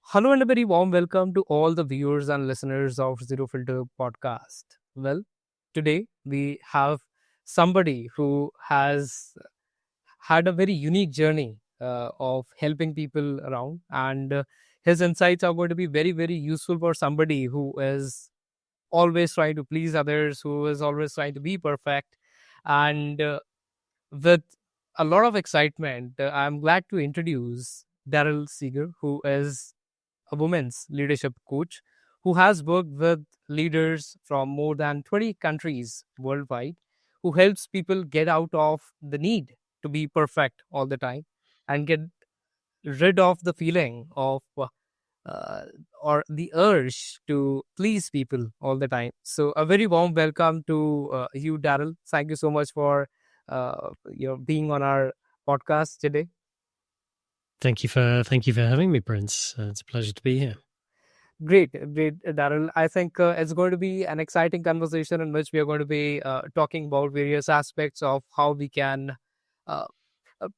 Hello and a very warm welcome to all the viewers and listeners of Zero Filter podcast. Well, today we have somebody who has had a very unique journey of helping people around, and his insights are going to be very, very useful for somebody who is always trying to please others, who is always trying to be perfect. And with a lot of excitement, I'm glad to introduce Daryl Seager, who is a women's leadership coach who has worked with leaders from more than 20 countries worldwide, who helps people get out of the need to be perfect all the time and get rid of the feeling of uh, or the urge to please people all the time. So, a very warm welcome to you, Daryl. Thank you so much for being on our podcast today. Thank you for having me, Prince. It's a pleasure to be here. Great, great, Daryl. I think it's going to be an exciting conversation in which we are going to be talking about various aspects of how we can uh,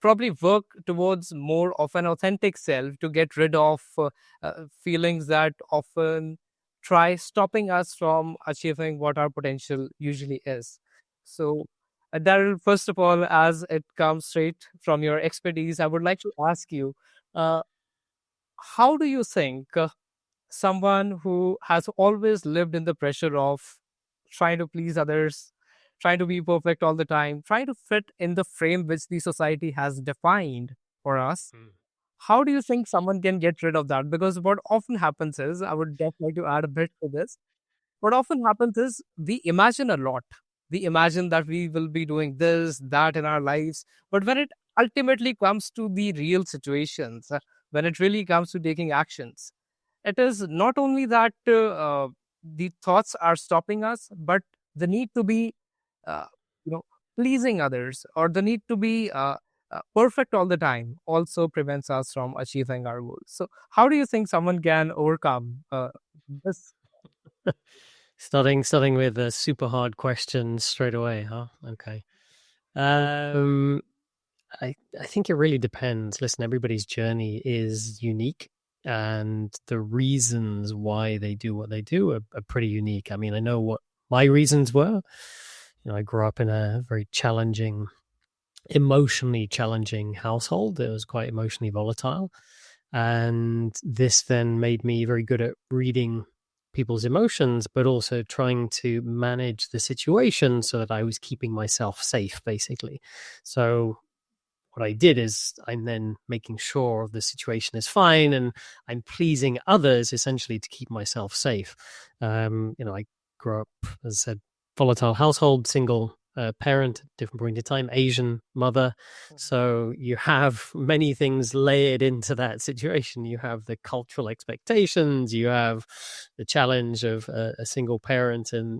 probably work towards more of an authentic self to get rid of feelings that often try stopping us from achieving what our potential usually is. So, Daryl, first of all, as it comes straight from your expertise, I would like to ask you, uh, how do you think? Someone who has always lived in the pressure of trying to please others, trying to be perfect all the time, trying to fit in the frame which the society has defined for us. Mm. How do you think someone can get rid of that? Because what often happens is, I would just like to add a bit to this. What often happens is we imagine a lot. We imagine that we will be doing this, that in our lives. But when it ultimately comes to the real situations, when it really comes to taking actions, it is not only that the thoughts are stopping us, but the need to be uh, you know pleasing others, or the need to be perfect all the time also prevents us from achieving our goals. So how do you think someone can overcome this? Starting with a super hard question straight away, huh? Okay. Right. Um, I think it really depends. Listen, everybody's journey is unique, and the reasons why they do what they do are pretty unique. I mean, I know what my reasons were. I grew up in a very emotionally challenging household. It was quite emotionally volatile. And this then made me very good at reading people's emotions, but also trying to manage the situation so that I was keeping myself safe, basically. So what I did is I'm then making sure the situation is fine and I'm pleasing others essentially to keep myself safe. I grew up, as I said, volatile household, single parent at different point in time, Asian mother. So you have many things layered into that situation. You have the cultural expectations, you have the challenge of a single parent, and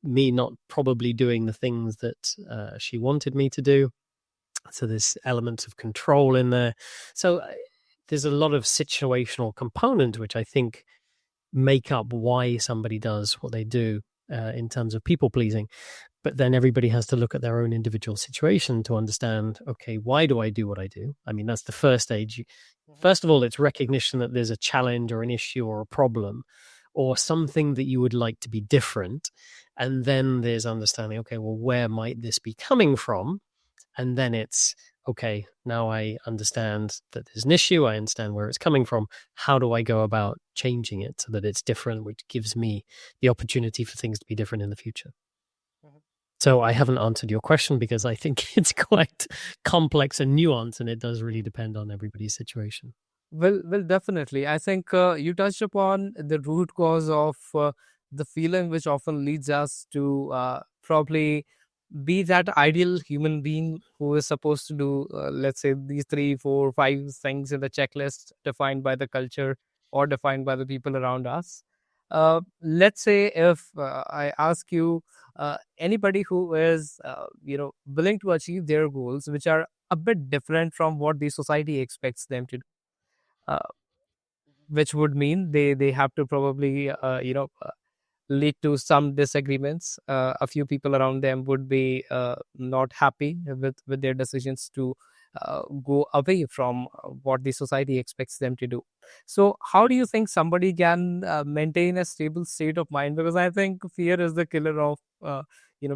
me not probably doing the things that she wanted me to do. So there's elements of control in there. So there's a lot of situational component which I think make up why somebody does what they do in terms of people pleasing. But then everybody has to look at their own individual situation to understand, okay, why do I do what I do? I mean, that's the first stage. First of all, it's recognition that there's a challenge or an issue or a problem or something that you would like to be different. And then there's understanding, okay, well, where might this be coming from? And then it's, okay, now I understand that there's an issue. I understand where it's coming from. How do I go about changing it so that it's different, which gives me the opportunity for things to be different in the future? So I haven't answered your question because I think it's quite complex and nuanced, and it does really depend on everybody's situation. Well, definitely. I think you touched upon the root cause of the feeling which often leads us to probably be that ideal human being who is supposed to do, let's say, these three, four, five things in the checklist defined by the culture or defined by the people around us. Let's say if I ask you, anybody who is, willing to achieve their goals, which are a bit different from what the society expects them to do, uh, which would mean they have to probably lead to some disagreements. A few people around them would be not happy with their decisions to go away from what the society expects them to do. So how do you think somebody can maintain a stable state of mind? Because I think fear is the killer of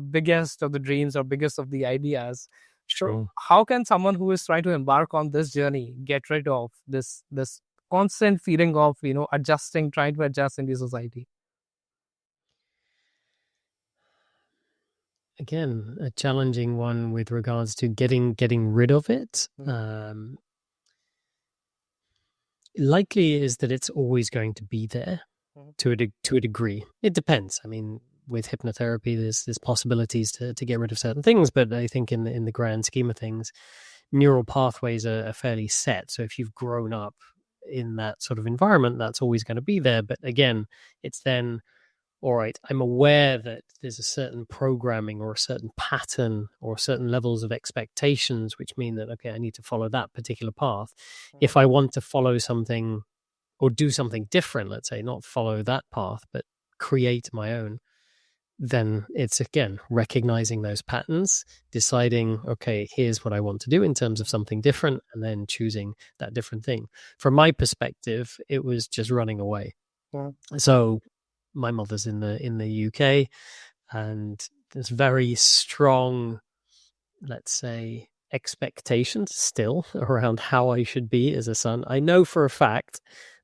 biggest of the dreams or biggest of the ideas. So Sure. how can someone who is trying to embark on this journey get rid of this constant feeling of adjusting, trying to adjust in the society? Again, a challenging one with regards to getting rid of it. Likely is that it's always going to be there to a degree. It depends. I mean, with hypnotherapy, there's possibilities to get rid of certain things, but I think in the grand scheme of things, neural pathways are fairly set. So if you've grown up in that sort of environment, that's always going to be there. But again, it's then, all right, I'm aware that there's a certain programming or a certain pattern or certain levels of expectations, which mean that, okay, I need to follow that particular path. If I want to follow something or do something different, let's say, not follow that path, but create my own, then it's, again, recognizing those patterns, deciding, okay, here's what I want to do in terms of something different, and then choosing that different thing. From my perspective, it was just running away. Yeah. So my mother's in the UK, and there's very strong, let's say, expectations still around how I should be as a son. I know for a fact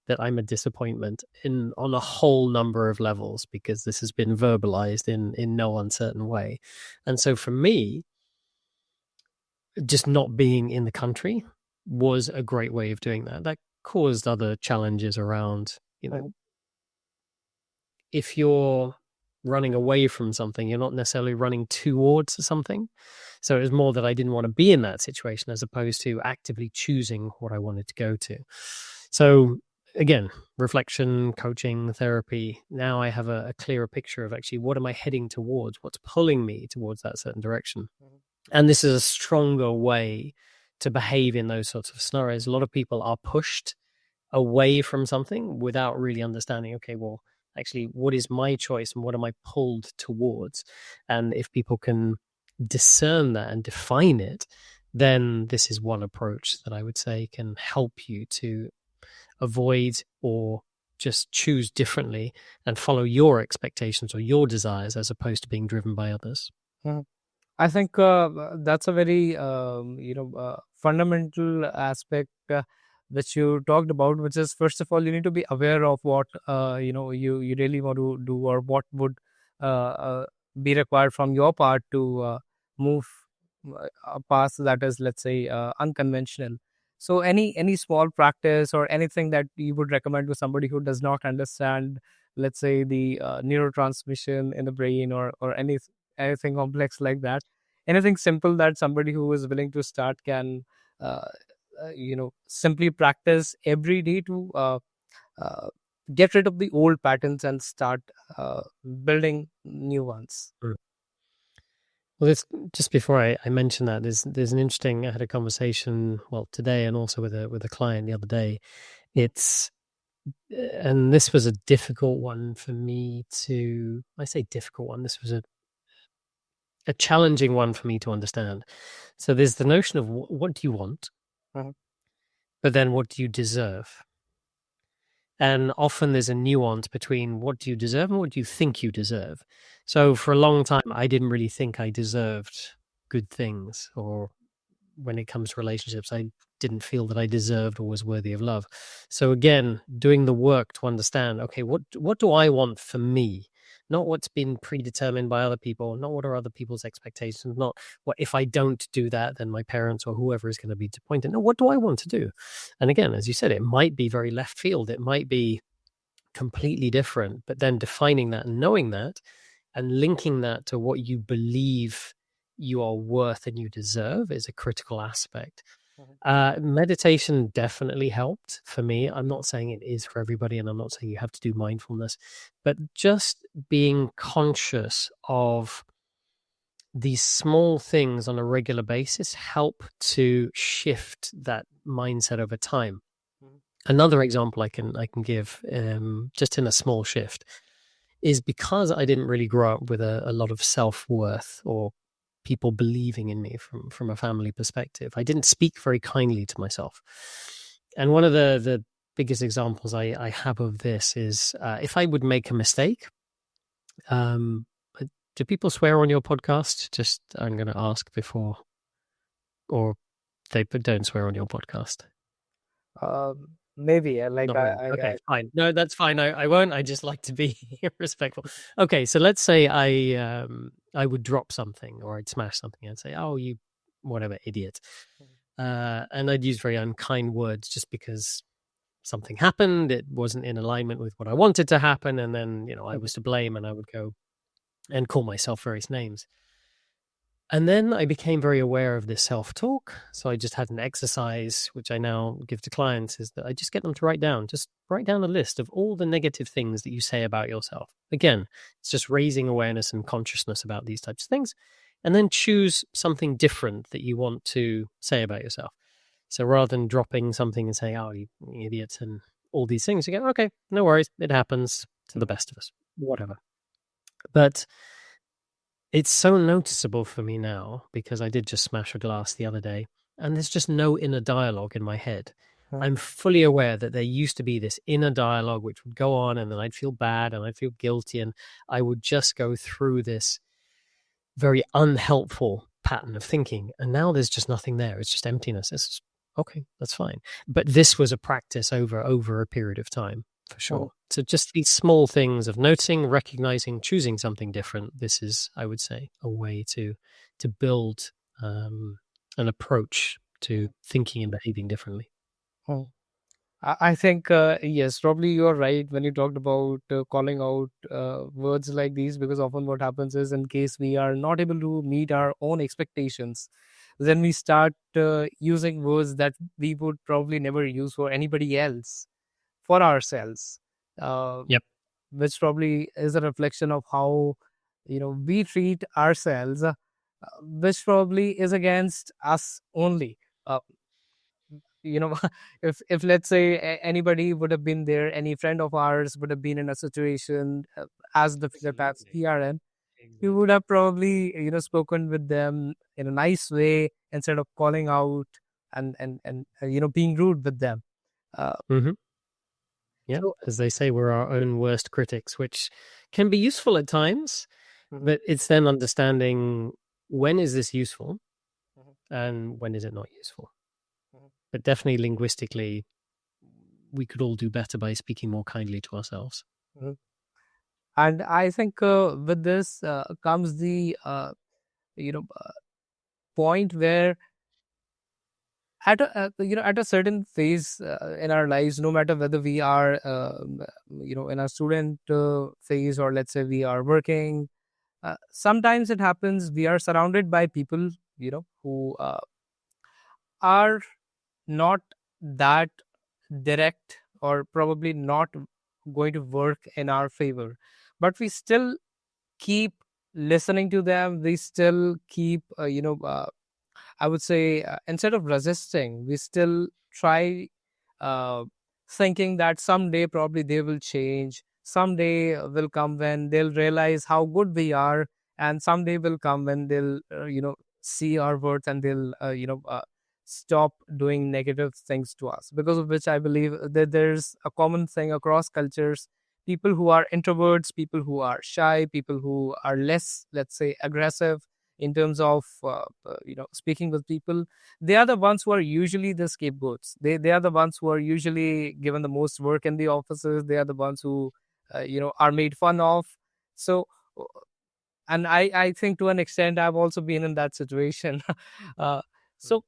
that I'm a disappointment on a whole number of levels, because this has been verbalized in no uncertain way. And so for me, just not being in the country was a great way of doing that. That caused other challenges around, if you're running away from something, you're not necessarily running towards something. So it was more that I didn't want to be in that situation, as opposed to actively choosing what I wanted to go to. So again, reflection, coaching, therapy. Now I have a clearer picture of actually what am I heading towards? What's pulling me towards that certain direction? And this is a stronger way to behave in those sorts of scenarios. A lot of people are pushed away from something without really understanding, okay, well, actually, what is my choice and what am I pulled towards? And if people can discern that and define it, then this is one approach that I would say can help you to avoid or just choose differently and follow your expectations or your desires, as opposed to being driven by others. I think that's a very fundamental aspect which you talked about, which is, first of all, you need to be aware of what you really want to do, or what would be required from your part to move a path that is, let's say, unconventional. So any small practice or anything that you would recommend to somebody who does not understand, let's say, the neurotransmission in the brain, or anything complex like that, anything simple that somebody who is willing to start can simply practice every day to uh, get rid of the old patterns and start building new ones. Well, this, just before I mention that, there's an interesting. I had a conversation, well, today, and also with a client the other day. And this was a difficult one for me to. I say difficult one. This was a challenging one for me to understand. So there's the notion of what do you want, but then what do you deserve? And often there's a nuance between what do you deserve and what do you think you deserve. So for a long time, I didn't really think I deserved good things, or when it comes to relationships, I didn't feel that I deserved or was worthy of love. So again, doing the work to understand, okay, what do I want for me? Not what's been predetermined by other people, not what are other people's expectations, not what if I don't do that, then my parents or whoever is going to be disappointed. No, what do I want to do? And again, as you said, it might be very left field. It might be completely different, but then defining that and knowing that and linking that to what you believe you are worth and you deserve is a critical aspect. Meditation definitely helped for me. I'm not saying it is for everybody, and I'm not saying you have to do mindfulness, but just being conscious of these small things on a regular basis help to shift that mindset over time. Another example I can give, just in a small shift, is because I didn't really grow up with a lot of self-worth or people believing in me from a family perspective. I didn't speak very kindly to myself. And one of the biggest examples I have of this is if I would make a mistake. Um, do people swear on your podcast? Just I'm going to ask before, or they don't swear on your podcast. Maybe like Not really. Okay, fine. No, that's fine. I won't. I just like to be respectful. Okay, so let's say I would drop something or I'd smash something and say, "Oh, you whatever idiot," and I'd use very unkind words just because something happened. It wasn't in alignment with what I wanted to happen, and then I was to blame, and I would go and call myself various names. And then I became very aware of this self-talk. So I just had an exercise, which I now give to clients, is that I just get them to write down a list of all the negative things that you say about yourself. Again, it's just raising awareness and consciousness about these types of things. And then choose something different that you want to say about yourself. So rather than dropping something and saying, "Oh, you idiot," and all these things, you go, "Okay, no worries. It happens to the best of us, whatever." But it's so noticeable for me now because I did just smash a glass the other day, and there's just no inner dialogue in my head. I'm fully aware that there used to be this inner dialogue which would go on, and then I'd feel bad and I'd feel guilty, and I would just go through this very unhelpful pattern of thinking. And now there's just nothing there. It's just emptiness. It's just, okay, that's fine. But this was a practice over a period of time, for sure. So just these small things of noticing, recognizing, choosing something different. This is, I would say, a way to build an approach to thinking and behaving differently. I think, yes, probably you're right when you talked about calling out words like these, because often what happens is, in case we are not able to meet our own expectations, then we start using words that we would probably never use for anybody else, for ourselves. Yep. Which probably is a reflection of how we treat ourselves, which probably is against us only. Uh, you know if let's say anybody would have been there, any friend of ours would have been in a situation as the figure paths Absolutely. PRN, we Exactly. would have probably spoken with them in a nice way instead of calling out and being rude with them. uh, Mm-hmm. Yeah. so As they say, we're our own worst critics, which can be useful at times, Mhm, but it's then understanding when is this useful mhm, and when is it not useful. mhm, But definitely linguistically, we could all do better by speaking more kindly to ourselves. mhm. And I think with this comes the you know point where at a certain phase in our lives, no matter whether we are in our student phase, or let's say we are working, sometimes it happens we are surrounded by people who are not that direct, or probably not going to work in our favor, but we still keep listening to them. We still keep I would say, instead of resisting, we still try, uh, thinking that someday probably they will change. Someday will come when they'll realize how good we are, and someday will come when they'll, see our worth, and they'll, stop doing negative things to us. Because of which I believe that there's a common thing across cultures: people who are introverts, people who are shy, people who are less, let's say, aggressive in terms of speaking with people, they are the ones who are usually the scapegoats. They are the ones who are usually given the most work in the offices. They are the ones who are made fun of. So uh, and I think to an extent I've also been in that situation. uh, so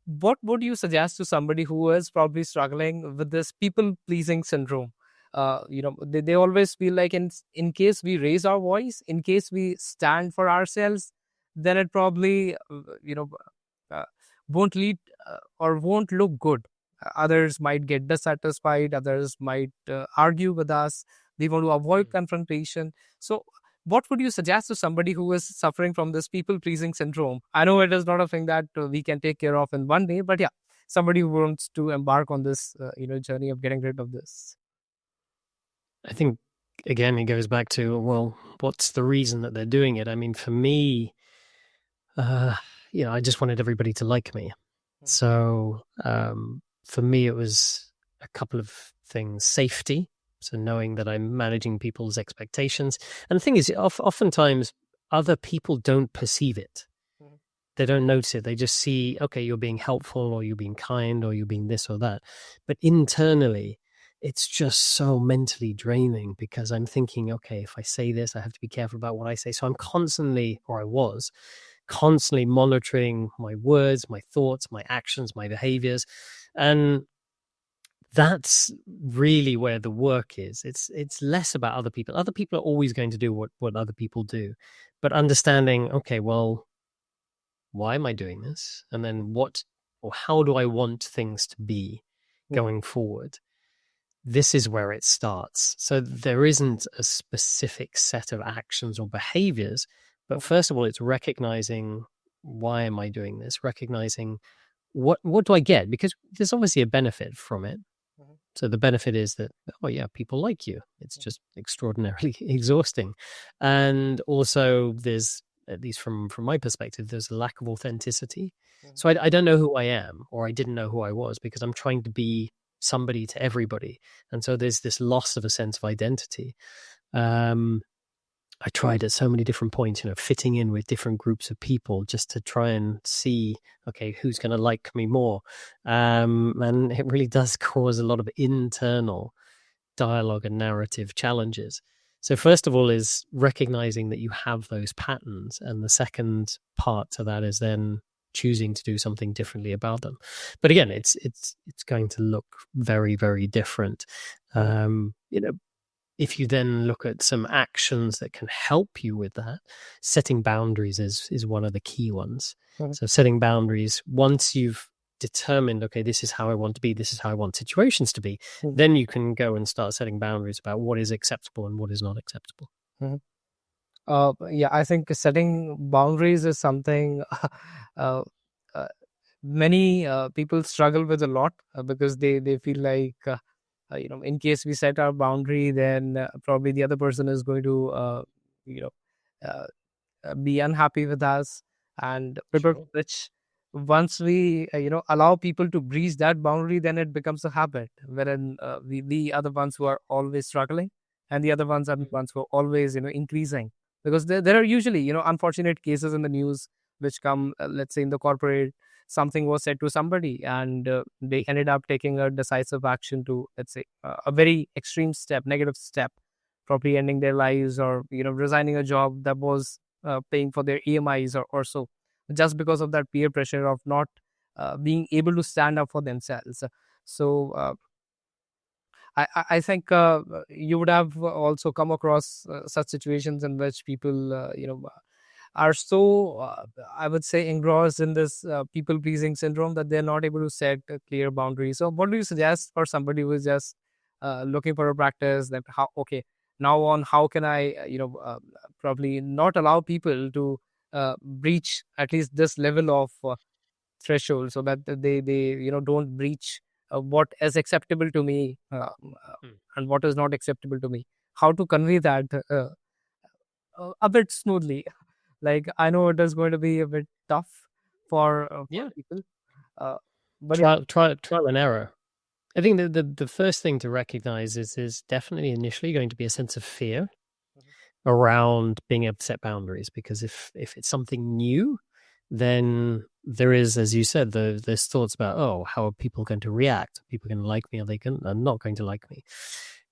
what would you suggest to somebody who is probably struggling with this people pleasing syndrome? They always feel like, in case we raise our voice, in case we stand for ourselves, then it probably uh, won't lead, or won't look good. Others might get dissatisfied, others might argue with us. We want to avoid confrontation. So what would you suggest to somebody who is suffering from this people pleasing syndrome? I know it is not a thing that we can take care of in one day, but yeah, somebody who wants to embark on this journey of getting rid of this. I think, again, it goes back to, well, what's the reason that they're doing it? I mean, for me, uh, I just wanted everybody to like me. Mhm. So for me, it was a couple of things: safety, so knowing that I'm managing people's expectations. And the thing is, oftentimes other people don't perceive it. Mhm. They don't notice it. They just see, okay, you're being helpful, or you're being kind, or you're being this or that. But internally, it's just so mentally draining because I'm thinking, okay, if I say this, I have to be careful about what I say. So I'm constantly, or I was constantly monitoring my words, my thoughts, my actions, my behaviors. And that's really where the work is. It's less about other people. Other people are always going to do what other people do. But understanding, okay, well, why am I doing this? And then what or how do I want things to be Mhm. going forward? This is where it starts. So there isn't a specific set of actions or behaviors, but first of all, it's recognizing, why am I doing this? Recognizing what do I get? Because there's obviously a benefit from it. Mhm. So the benefit is that, oh yeah, people like you. It's just extraordinarily exhausting. And also there's, at least from my perspective, there's a lack of authenticity. Mhm. So I don't know who I am, or I didn't know who I was, because I'm trying to be somebody to everybody. And so there's this loss of a sense of identity. Um, I tried at so many different points, fitting in with different groups of people just to try and see, okay, who's going to like me more. And it really does cause a lot of internal dialogue and narrative challenges. So, first of all, is recognizing that you have those patterns. And the second part to that is then choosing to do something differently about them. But again, it's going to look very, very different. Mhm. If you then look at some actions that can help you with that, setting boundaries is one of the key ones. Mhm. So setting boundaries, once you've determined, okay, this is how I want to be, this is how I want situations to be, Mhm. then you can go and start setting boundaries about what is acceptable and what is not acceptable. Mhm. Yeah, I think setting boundaries is something uh, uh, many people struggle with a lot because they feel like in case we set our boundary, then probably the other person is going to you know uh, be unhappy with us, and people, Sure. which once we allow people to breach that boundary, then it becomes a habit wherein we are the ones who are always struggling, and the other ones are the ones who are always increasing, because there are usually unfortunate cases in the news which come, let's say in the corporate, something was said to somebody, and they ended up taking a decisive action to, let's say, a very extreme step, negative step, probably ending their lives, or resigning a job that was paying for their EMIs, or so, just because of that peer pressure of not being able to stand up for themselves. So I think you would have also come across such situations in which people are so, I would say, engrossed in this people pleasing syndrome that they're not able to set clear boundaries. So what do you suggest for somebody who is just looking for a practice, that how, okay, now on, how can I probably not allow people to breach at least this level of threshold, so that they don't breach what is acceptable to me, Hmm. and what is not acceptable to me, how to convey that a bit smoothly. Like, I know it is going to be a bit tough for Yeah. people, uh, but yeah. Trial and error. I think that the first thing to recognize is there's definitely initially going to be a sense of fear Mhm. around being able to set boundaries, because if it's something new, then there is, as you said, there's thoughts about, oh, how are people going to react? Are people going to like me? Are not going to like me?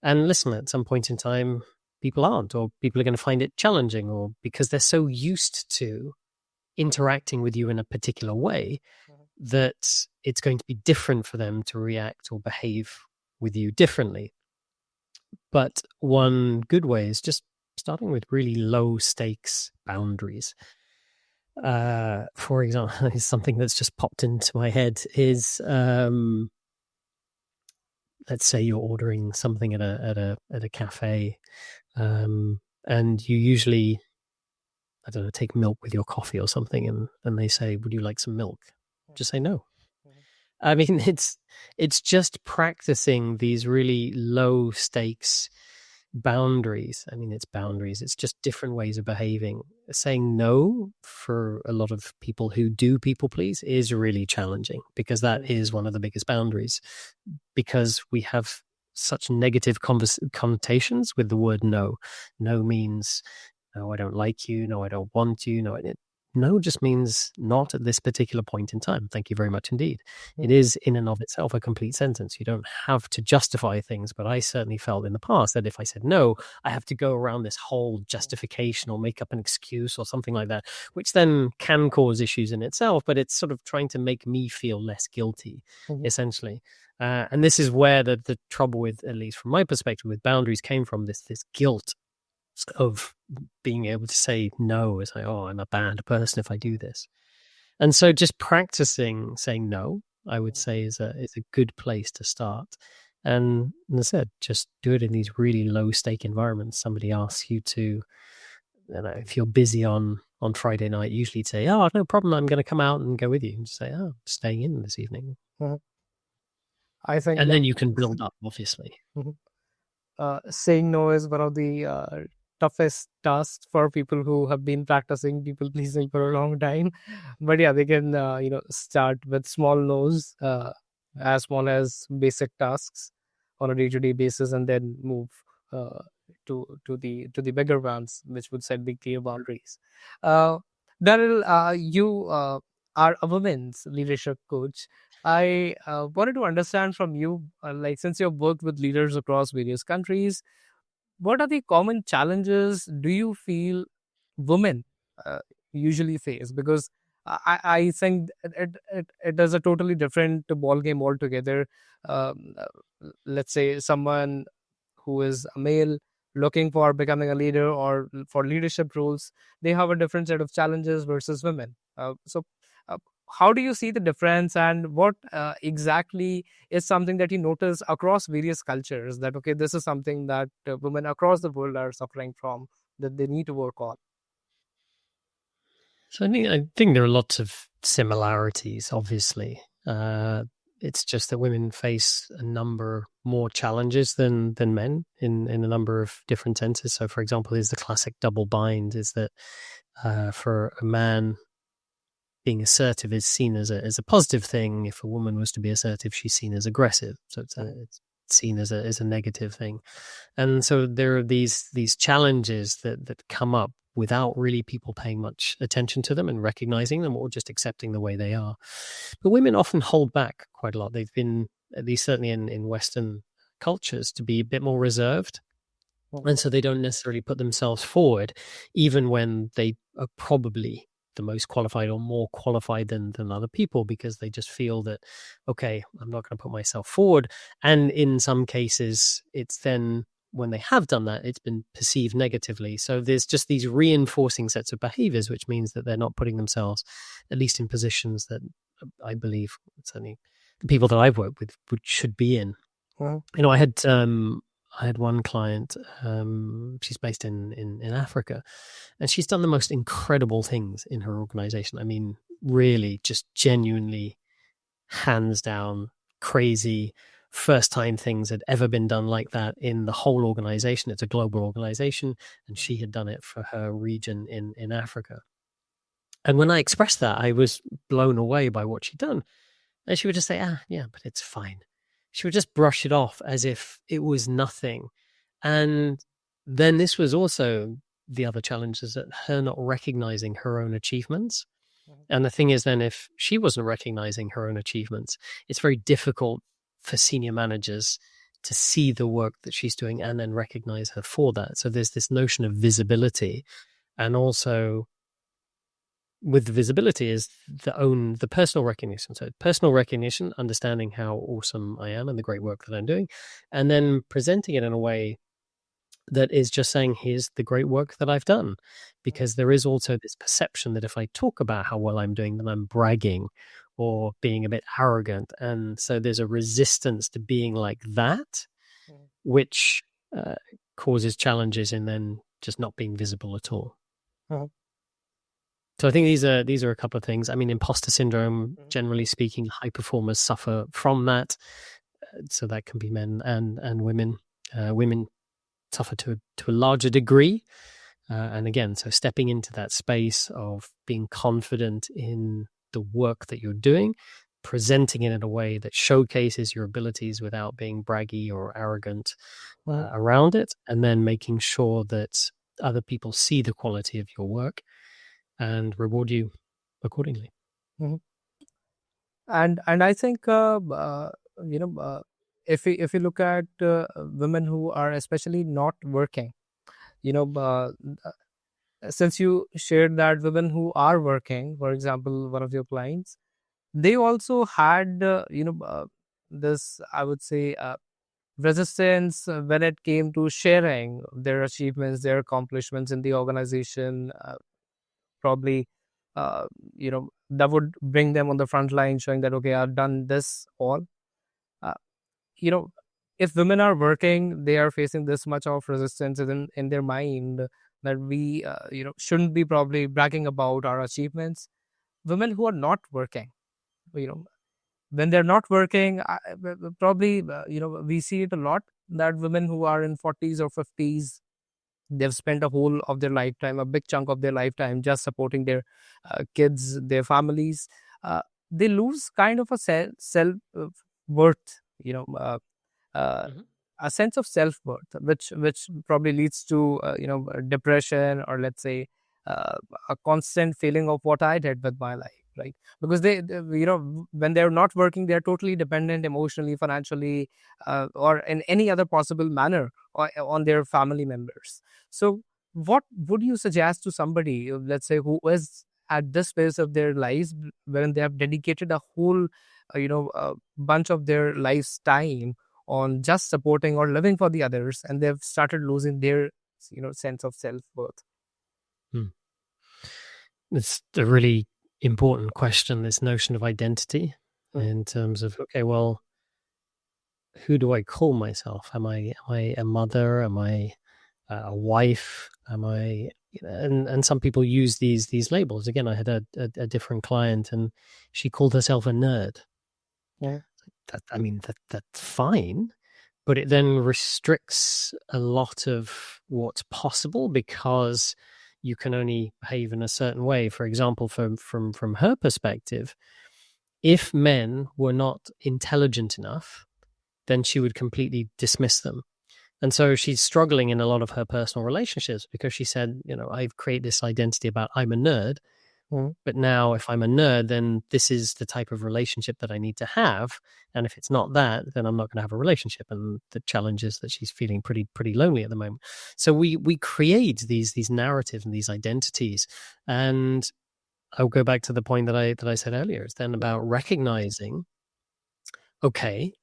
And listen, at some point in time, people aren't, or people are going to find it challenging, or because they're so used to interacting with you in a particular way Mhm. that it's going to be different for them to react or behave with you differently. But one good way is just starting with really low stakes boundaries. For example, something that's just popped into my head is, let's say you're ordering something at a cafe, and you usually, I don't know, take milk with your coffee or something, and they say, "Would you like some milk?" Just say no. Mhm. I mean, it's just practicing these really low stakes boundaries, I mean, it's boundaries. It's just different ways of behaving. Saying no for a lot of people who do people please is really challenging, because that is one of the biggest boundaries, because we have such negative connotations with the word no. No means, no, I don't like you. No, I don't want you. No just means not at this particular point in time. Thank you very much indeed. It is in and of itself a complete sentence. You don't have to justify things, but I certainly felt in the past that if I said no, I have to go around this whole justification or make up an excuse or something like that, which then can cause issues in itself, but it's sort of trying to make me feel less guilty, essentially. And this is where the trouble with, at least from my perspective, with boundaries came from, this guilt of being able to say no. It's like, oh, I'm a bad person if I do this. And so just practicing saying no, I would say, is a good place to start. And as I said, just do it in these really low stake environments. Somebody asks you to, if you're busy on Friday night, usually say, oh, no problem, I'm going to come out and go with you. And just say, oh, I'm staying in this evening. I think, and then you can build up, obviously. Saying no is one of the toughest tasks for people who have been practicing people pleasing for a long time. But yeah, they can start with small no's, as small as basic tasks on a day-to-day basis, and then move to the bigger ones, which would set the clear boundaries. Daryl, you are a women's leadership coach. I wanted to understand from you, since you've worked with leaders across various countries, what are the common challenges do you feel women usually face? Because I think it is a totally different ball game altogether. Let's say someone who is a male looking for becoming a leader or for leadership roles, they have a different set of challenges versus women. So how do you see the difference, and what exactly is something that you notice across various cultures, that okay, this is something that women across the world are suffering from, that they need to work on? So I think there are lots of similarities, obviously. It's just that women face a number more challenges than men in a number of different senses. So, for example, is the classic double bind, is that for a man, being assertive is seen as a positive thing. If a woman was to be assertive, she's seen as aggressive. So it's seen as a negative thing. And so there are these challenges that come up without really people paying much attention to them and recognizing them, or just accepting the way they are. But women often hold back quite a lot. They've been, at least certainly in Western cultures, to be a bit more reserved. And so they don't necessarily put themselves forward, even when they are probably the most qualified or more qualified than other people, because they just feel that, okay, I'm not going to put myself forward. And in some cases, it's then, when they have done that, it's been perceived negatively. So there's just these reinforcing sets of behaviors, which means that they're not putting themselves, at least in positions that I believe certainly the people that I've worked with should be in. I had one client, she's based in Africa, and she's done the most incredible things in her organization. I mean, really, just genuinely, hands down, crazy, first time things had ever been done like that in the whole organization. It's a global organization, and she had done it for her region in Africa. And when I expressed that, I was blown away by what she'd done. And she would just say, yeah, but it's fine. She would just brush it off as if it was nothing. And then this was also the other challenge, is that her not recognizing her own achievements. And the thing is, then, if she wasn't recognizing her own achievements, it's very difficult for senior managers to see the work that she's doing and then recognize her for that. So there's this notion of visibility, and also with the visibility is the personal recognition. So personal recognition, understanding how awesome I am and the great work that I'm doing, and then presenting it in a way that is just saying, here's the great work that I've done. Because there is also this perception that if I talk about how well I'm doing, then I'm bragging or being a bit arrogant. And so there's a resistance to being like that, which causes challenges in then just not being visible at all. So I think these are a couple of things. I mean, imposter syndrome, generally speaking, high performers suffer from that. So that can be men and women. Women tougher to a larger degree. And again, so stepping into that space of being confident in the work that you're doing, presenting it in a way that showcases your abilities without being braggy or arrogant around it, and then making sure that other people see the quality of your work and reward you accordingly. Mhm. And I think you know if you look at women who are especially not working, you know since you shared that women who are working, for example, one of your clients, they also had this, I would say, resistance when it came to sharing their achievements, their accomplishments in the organization. Probably uh, that would bring them on the front line, showing that, okay, I've done this all. uh, you know if women are working, they are facing this much of resistance in their mind, that we shouldn't be probably bragging about our achievements. Women who are not working, you know when they're not working, probably we see it a lot, that women who are in 40s or 50s, they've spent a whole of their lifetime, a big chunk of their lifetime, just supporting their kids, their families. They lose kind of a self worth, uh, Mhm. a sense of self worth, which probably leads to depression, or let's say uh, a constant feeling of what I did with my life, right? Because when they're not working, they're totally dependent emotionally, financially, or in any other possible manner, on their family members. So, what would you suggest to somebody, let's say, who is at this phase of their lives, when they have dedicated a whole, bunch of their life's time on just supporting or living for the others, and they've started losing their sense of self-worth? Hmm. It's a really important question, this notion of identity, Mm, in terms of, okay, well, who do I call myself? Am I a mother? Am I a wife? Am I? And some people use these labels. Again, I had a different client, and she called herself a nerd. mm, That's fine, but it then restricts a lot of what's possible, because you can only behave in a certain way. For example, from her perspective, if men were not intelligent enough, then she would completely dismiss them. And so she's struggling in a lot of her personal relationships, because she said, I've created this identity about I'm a nerd, mm, but now if I'm a nerd, then this is the type of relationship that I need to have. And if it's not that, then I'm not going to have a relationship. And the challenge is that she's feeling pretty lonely at the moment. So we create these narratives and these identities. And I'll go back to the point that I said earlier. It's then about recognizing, okay,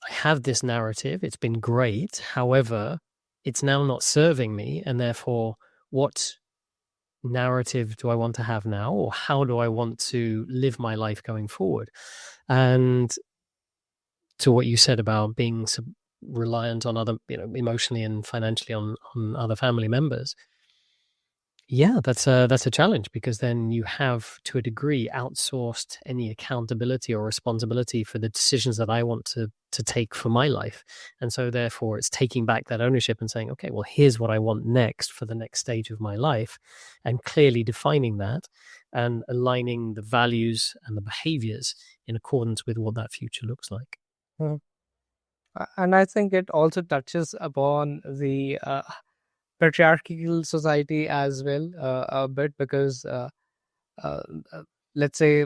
I have this narrative. It's been great. However, it's now not serving me. And therefore, what narrative do I want to have now? Or how do I want to live my life going forward? And to what you said about being reliant on other, emotionally and financially on other family members, yeah, that's a challenge, because then you have, to a degree, outsourced any accountability or responsibility for the decisions that I want to take for my life. And so therefore it's taking back that ownership and saying, okay, well, here's what I want next for the next stage of my life, and clearly defining that and aligning the values and the behaviors in accordance with what that future looks like. mm. And I think it also touches upon the patriarchal society as well, a bit, because uh, uh, let's say,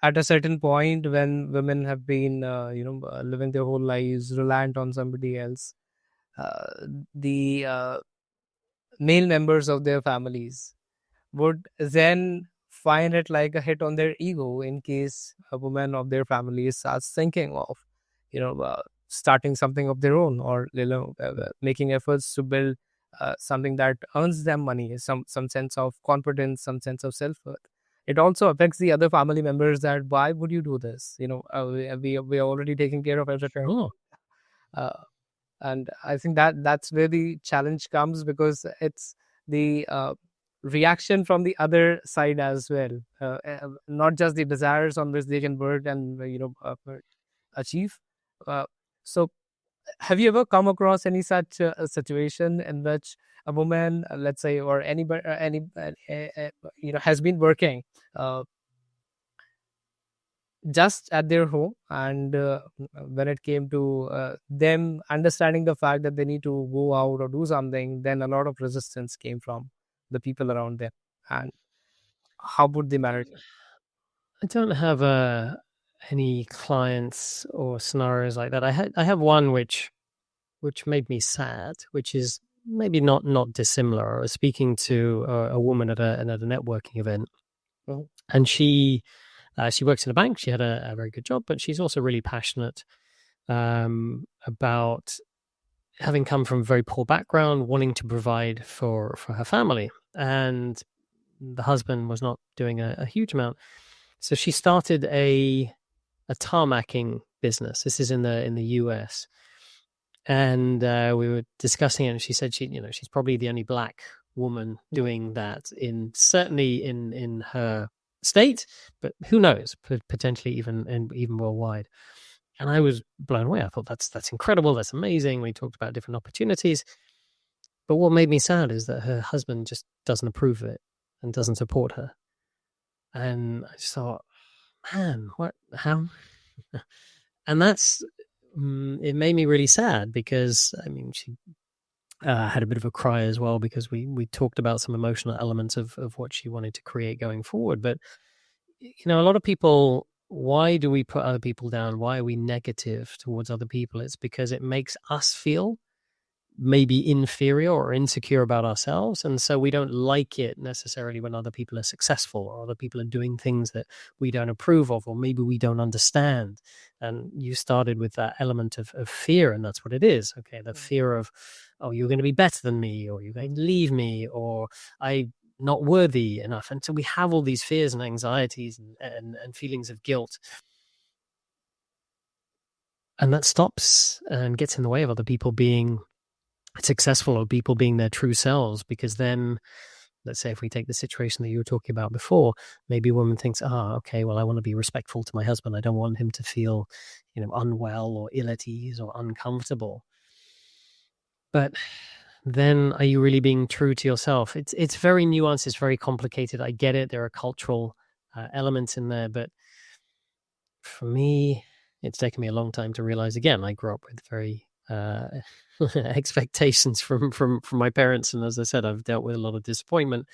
at a certain point, when women have been living their whole lives reliant on somebody else, uh, the male members of their families would then find it like a hit on their ego in case a woman of their family starts thinking of starting something of their own, or making efforts to build something that earns them money, some sense of confidence, some sense of self-worth. It also affects the other family members, that why would you do this, we are already taking care of everything. Sure. uh, and I think that's where the challenge comes, because it's the reaction from the other side as well, not just the desires on which they can work and achieve. So have you ever come across any such situation in which a woman, let's say, or anybody, has been working uh, just at their home, and when it came to them understanding the fact that they need to go out or do something, then a lot of resistance came from the people around them, and how would they manage it? I don't have any clients or scenarios like that. I have one which made me sad, which is maybe not dissimilar. I was speaking to a woman at a networking event, Mhm. and she works in a bank. She had a very good job, but she's also really passionate about having come from a very poor background, wanting to provide for her family, and the husband was not doing a huge amount. So she started a tarmacking business. This is in the US, and we were discussing it. And she said she's probably the only black woman doing that certainly in her state, but who knows, potentially even worldwide. And I was blown away. I thought that's incredible. That's amazing. We talked about different opportunities, but what made me sad is that her husband just doesn't approve of it and doesn't support her. And I just thought, man, what? How? And that's it made me really sad because I mean she had a bit of a cry as well because we talked about some emotional elements of what she wanted to create going forward. But a lot of people, why do we put other people down? Why are we negative towards other people? It's because it makes us feel maybe inferior or insecure about ourselves, and so we don't like it necessarily when other people are successful or other people are doing things that we don't approve of, or maybe we don't understand. And you started with that element of fear, and that's what it is. Okay, the fear of, oh, you're going to be better than me, or you're going to leave me, or I'm not worthy enough. And so we have all these fears and anxieties and feelings of guilt, and that stops and gets in the way of other people being successful or people being their true selves. Because then, let's say if we take the situation that you were talking about before, maybe a woman thinks, okay, well, I want to be respectful to my husband. I don't want him to feel, unwell or ill at ease or uncomfortable. But then are you really being true to yourself? It's very nuanced. It's very complicated. I get it. There are cultural elements in there, but for me, it's taken me a long time to realize. Again, I grew up with very expectations from my parents, and as I said, I've dealt with a lot of disappointment.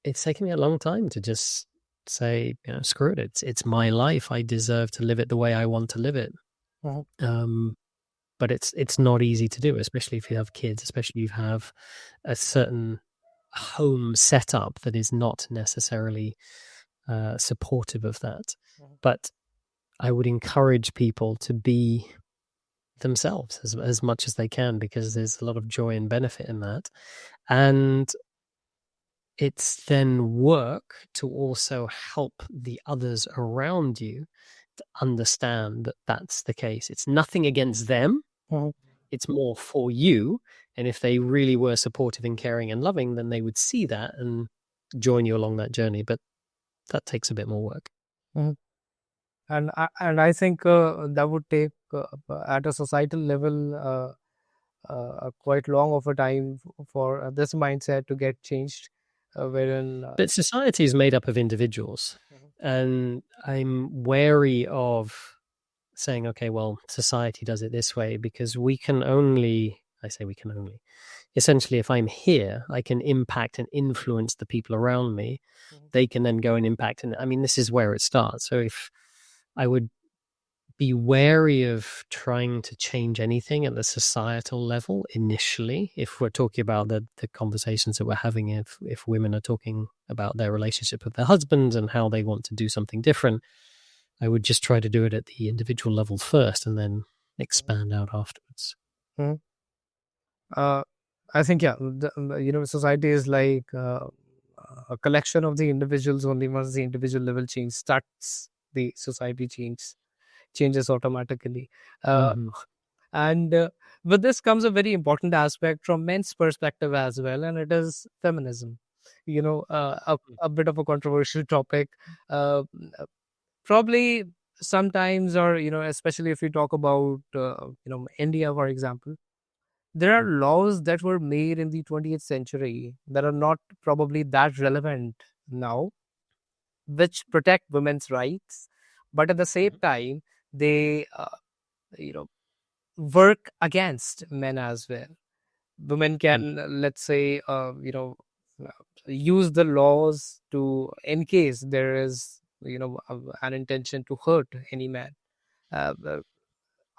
It's taken me a long time to just say, screw it. It's my life. I deserve to live it the way I want to live it. But it's not easy to do, especially if you have kids, especially if you have a certain home setup that is not necessarily supportive of that. But I would encourage people to be themselves as much as they can, because there's a lot of joy and benefit in that. And it's then work to also help the others around you to understand that that's the case. It's nothing against them. It's more for you. And if they really were supportive and caring and loving, then they would see that and join you along that journey. But that takes a bit more work. And I think that would take at a societal level quite long of a time for this mindset to get changed, wherein But society is made up of individuals, and I'm wary of saying, okay, well, society does it this way, because we can only, essentially, if I'm here, I can impact and influence the people around me. They can then go and impact. And I mean, this is where it starts. So if I would be wary of trying to change anything at the societal level initially, if we're talking about the conversations that we're having, if women are talking about their relationship with their husbands and how they want to do something different, I would just try to do it at the individual level first and then expand out afterwards. I think, society is like a collection of the individuals. Only once the individual level change starts, the society changes automatically. And with this comes a very important aspect from men's perspective as well, and it is feminism. A bit of a controversial topic. Probably sometimes, or especially if we talk about India, for example, there are laws that were made in the 20th century that are not probably that relevant now, which protect women's rights, but at the same Mhm. time they you know work against men as well. Women Mm. can, let's say, uh, use the laws to, in case there is an intention to hurt any man, uh,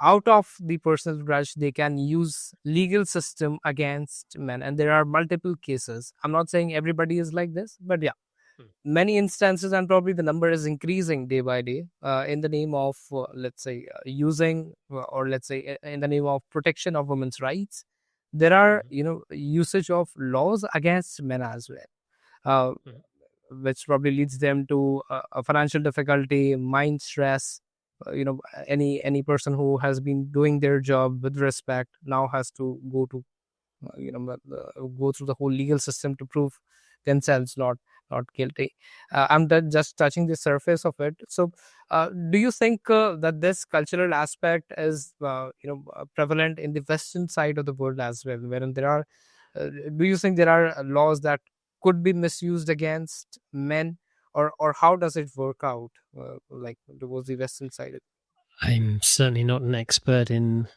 out of the personal grudge, they can use legal system against men, and there are multiple cases. I'm not saying everybody is like this, but yeah, Mm. many instances, and probably the number is increasing day by day, in the name of, let's say, using, or let's say, in the name of protection of women's rights, there are Mhm. usage of laws against men as well, Mhm. which probably leads them to a financial difficulty, mind stress. Any person who has been doing their job with respect now has to go through the whole legal system to prove themselves not guilty. I'm just touching the surface of it. So, do you think that this cultural aspect is prevalent in the western side of the world as well, wherein there are do you think there are laws that could be misused against men, or how does it work out, like towards the western side? I'm certainly not an expert in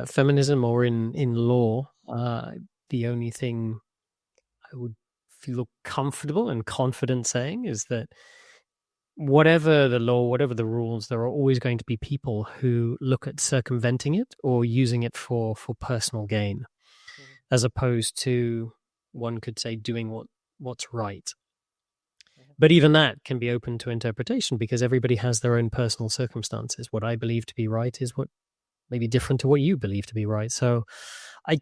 feminism or in law. The only thing I would feel comfortable and confident saying is that whatever the law, whatever the rules, there are always going to be people who look at circumventing it or using it for personal gain, Mhm, as opposed to, one could say, doing what's right. mhm, But even that can be open to interpretation because everybody has their own personal circumstances. What I believe to be right is what may be different to what you believe to be right. So I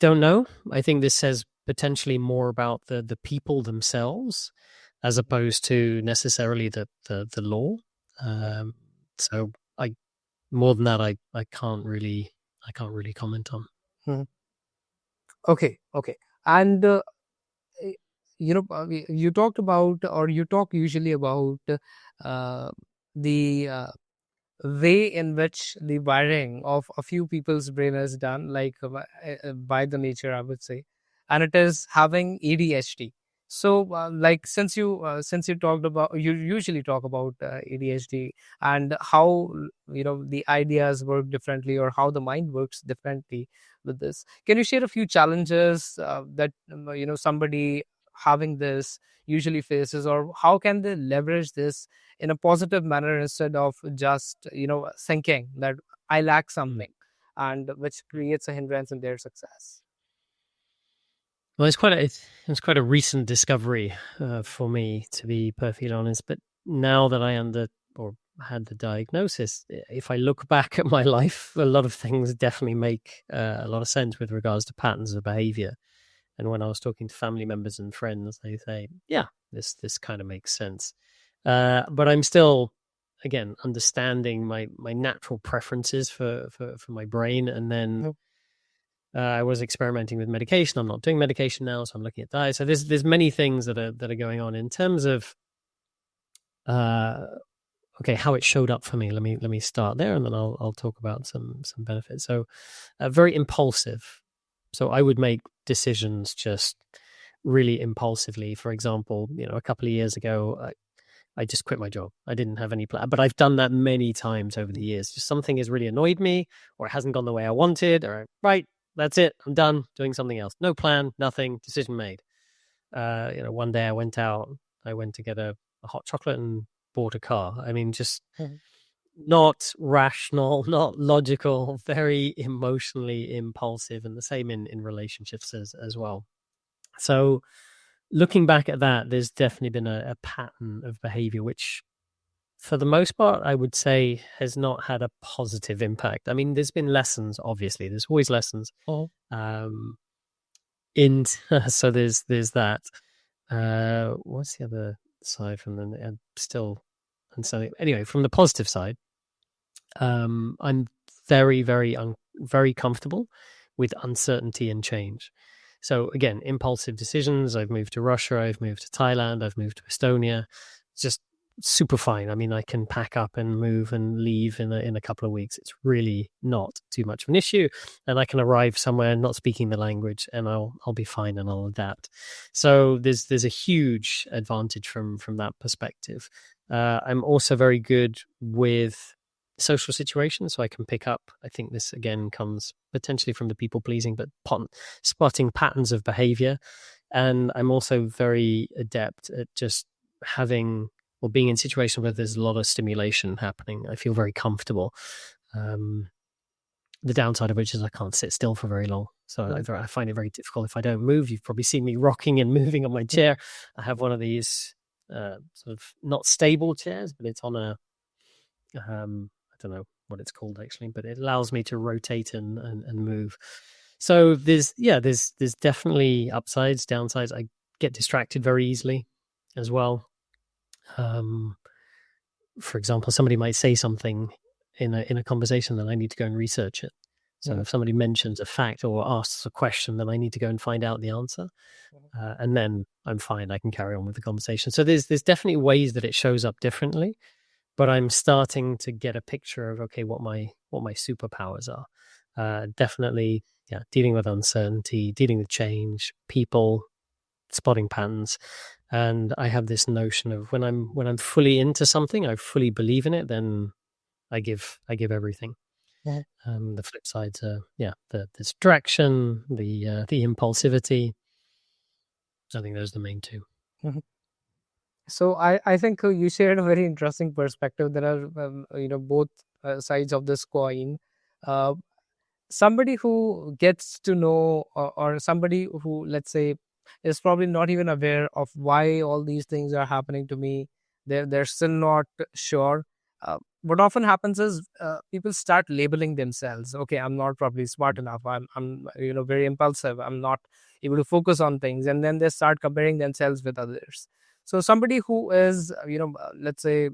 don't know. I think this says potentially more about the people themselves as mhm, opposed to necessarily the law. mhm, Um, so I more than that I can't really comment on. mhm. Okay, okay. And eh, you talked about, or you talk usually about, uh, the way in which the wiring of a few people's brain is done, like by the nature, I would say, and it is having ADHD. So, like, since you talked about, you usually talk about ADHD and how the ideas work differently, or how the mind works differently with this. Can you share a few challenges that somebody having this usually faces, or how can they leverage this in a positive manner instead of just thinking that I lack Mm. something, and which creates a hindrance in their success? Well, it's quite a recent discovery for me, to be perfectly honest. But now that I or had the diagnosis, if I look back at my life, a lot of things definitely make a lot of sense with regards to patterns of behavior. And when I was talking to family members and friends, they say, "Yeah, this kind of makes sense." But I'm still, again, understanding my natural preferences for my brain, and then Mhm, I was experimenting with medication. I'm not doing medication now, so I'm looking at diet. So there's many things that are going on in terms of uh, okay, how it showed up for me. Let me start there, and then I'll talk about some benefits. So very impulsive. So I would make decisions just really impulsively. For example, a couple of years ago, I just quit my job. I didn't have any plan, but I've done that many times over the years. Just something has really annoyed me, or it hasn't gone the way I wanted, or right, that's it. I'm done doing something else. No plan, nothing. Decision made. One day I went out. I went to get a hot chocolate and bought a car. I mean, just mhm, not rational, not logical, very emotionally impulsive, and the same in relationships as well. So looking back at that, there's definitely been a pattern of behavior which, for the most part, I would say has not had a positive impact. I mean, there's been lessons, obviously. There's always lessons. mhm, Um, in so there's that. What's the other side from the still and so anyway, from the positive side, I'm very comfortable with uncertainty and change. So again, impulsive decisions. I've moved to Russia. I've moved to Thailand. I've moved to Estonia. Just super fine. I mean, I can pack up and move and leave in a couple of weeks. It's really not too much of an issue, and I can arrive somewhere not speaking the language, and I'll be fine and I'll adapt. So there's a huge advantage from that perspective. I'm also very good with social situations, so I can pick up. I think this again comes potentially from the people pleasing, but spotting patterns of behavior, and I'm also very adept at just having or being in situations where there's a lot of stimulation happening. I feel very comfortable. The downside of which is I can't sit still for very long. So I find it very difficult if I don't move. You've probably seen me rocking and moving on my chair. I have one of these sort of not stable chairs, but it's on a, I don't know what it's called actually, but it allows me to rotate and move. So there's definitely upsides, downsides. I get distracted very easily as well. For example, somebody might say something in a conversation, then I need to go and research it. So if somebody mentions a fact or asks a question, then I need to go and find out the answer, and then I'm fine. I can carry on with the conversation. So there's definitely ways that it shows up differently, but I'm starting to get a picture of what my superpowers are. Definitely, dealing with uncertainty, dealing with change, people, spotting patterns. And I have this notion of when I'm fully into something, I fully believe in it, then I give everything. Yeah. The flip sides are the distraction, the impulsivity. I think those are the main two. So I think you shared a very interesting perspective. There are both sides of this coin. Somebody who gets to know, or somebody who, let's say, is probably not even aware of why all these things are happening to me. They're still not sure. What often happens is people start labeling themselves. Okay, I'm not probably smart enough. I'm very impulsive. I'm not able to focus on things, and then they start comparing themselves with others. So somebody who is let's say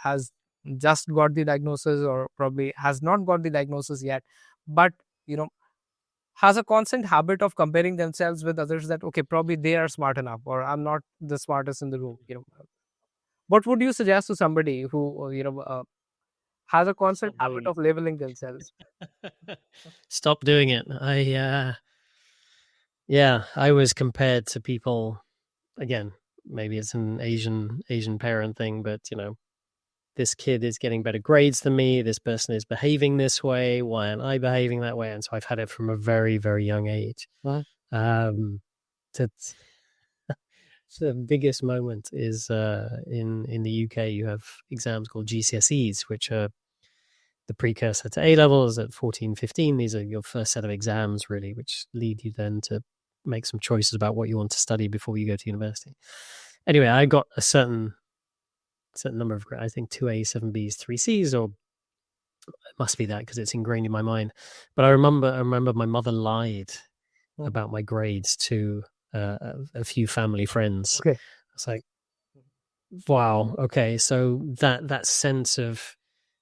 has just got the diagnosis, or probably has not got the diagnosis yet, but has a constant habit of comparing themselves with others, that okay, probably they are smart enough, or I'm not the smartest in the room. What would you suggest to somebody who has a constant habit of labeling themselves? Stop doing it. I was compared to people. Again, maybe it's an Asian parent thing, but this kid is getting better grades than me. This person is behaving this way. Why aren't I behaving that way? And so I've had it from a very, very young age. The biggest moment is in the UK. You have exams called GCSEs, which are the precursor to A-levels at 14, 15. These are your first set of exams, really, which lead you then to make some choices about what you want to study before you go to university. Anyway, I got a certain number of, I think, 2 A's, 7 B's, 3 C's, or it must be that because it's ingrained in my mind. But I remember my mother lied about my grades to a few family friends. Okay. It's like, wow, okay. So that sense of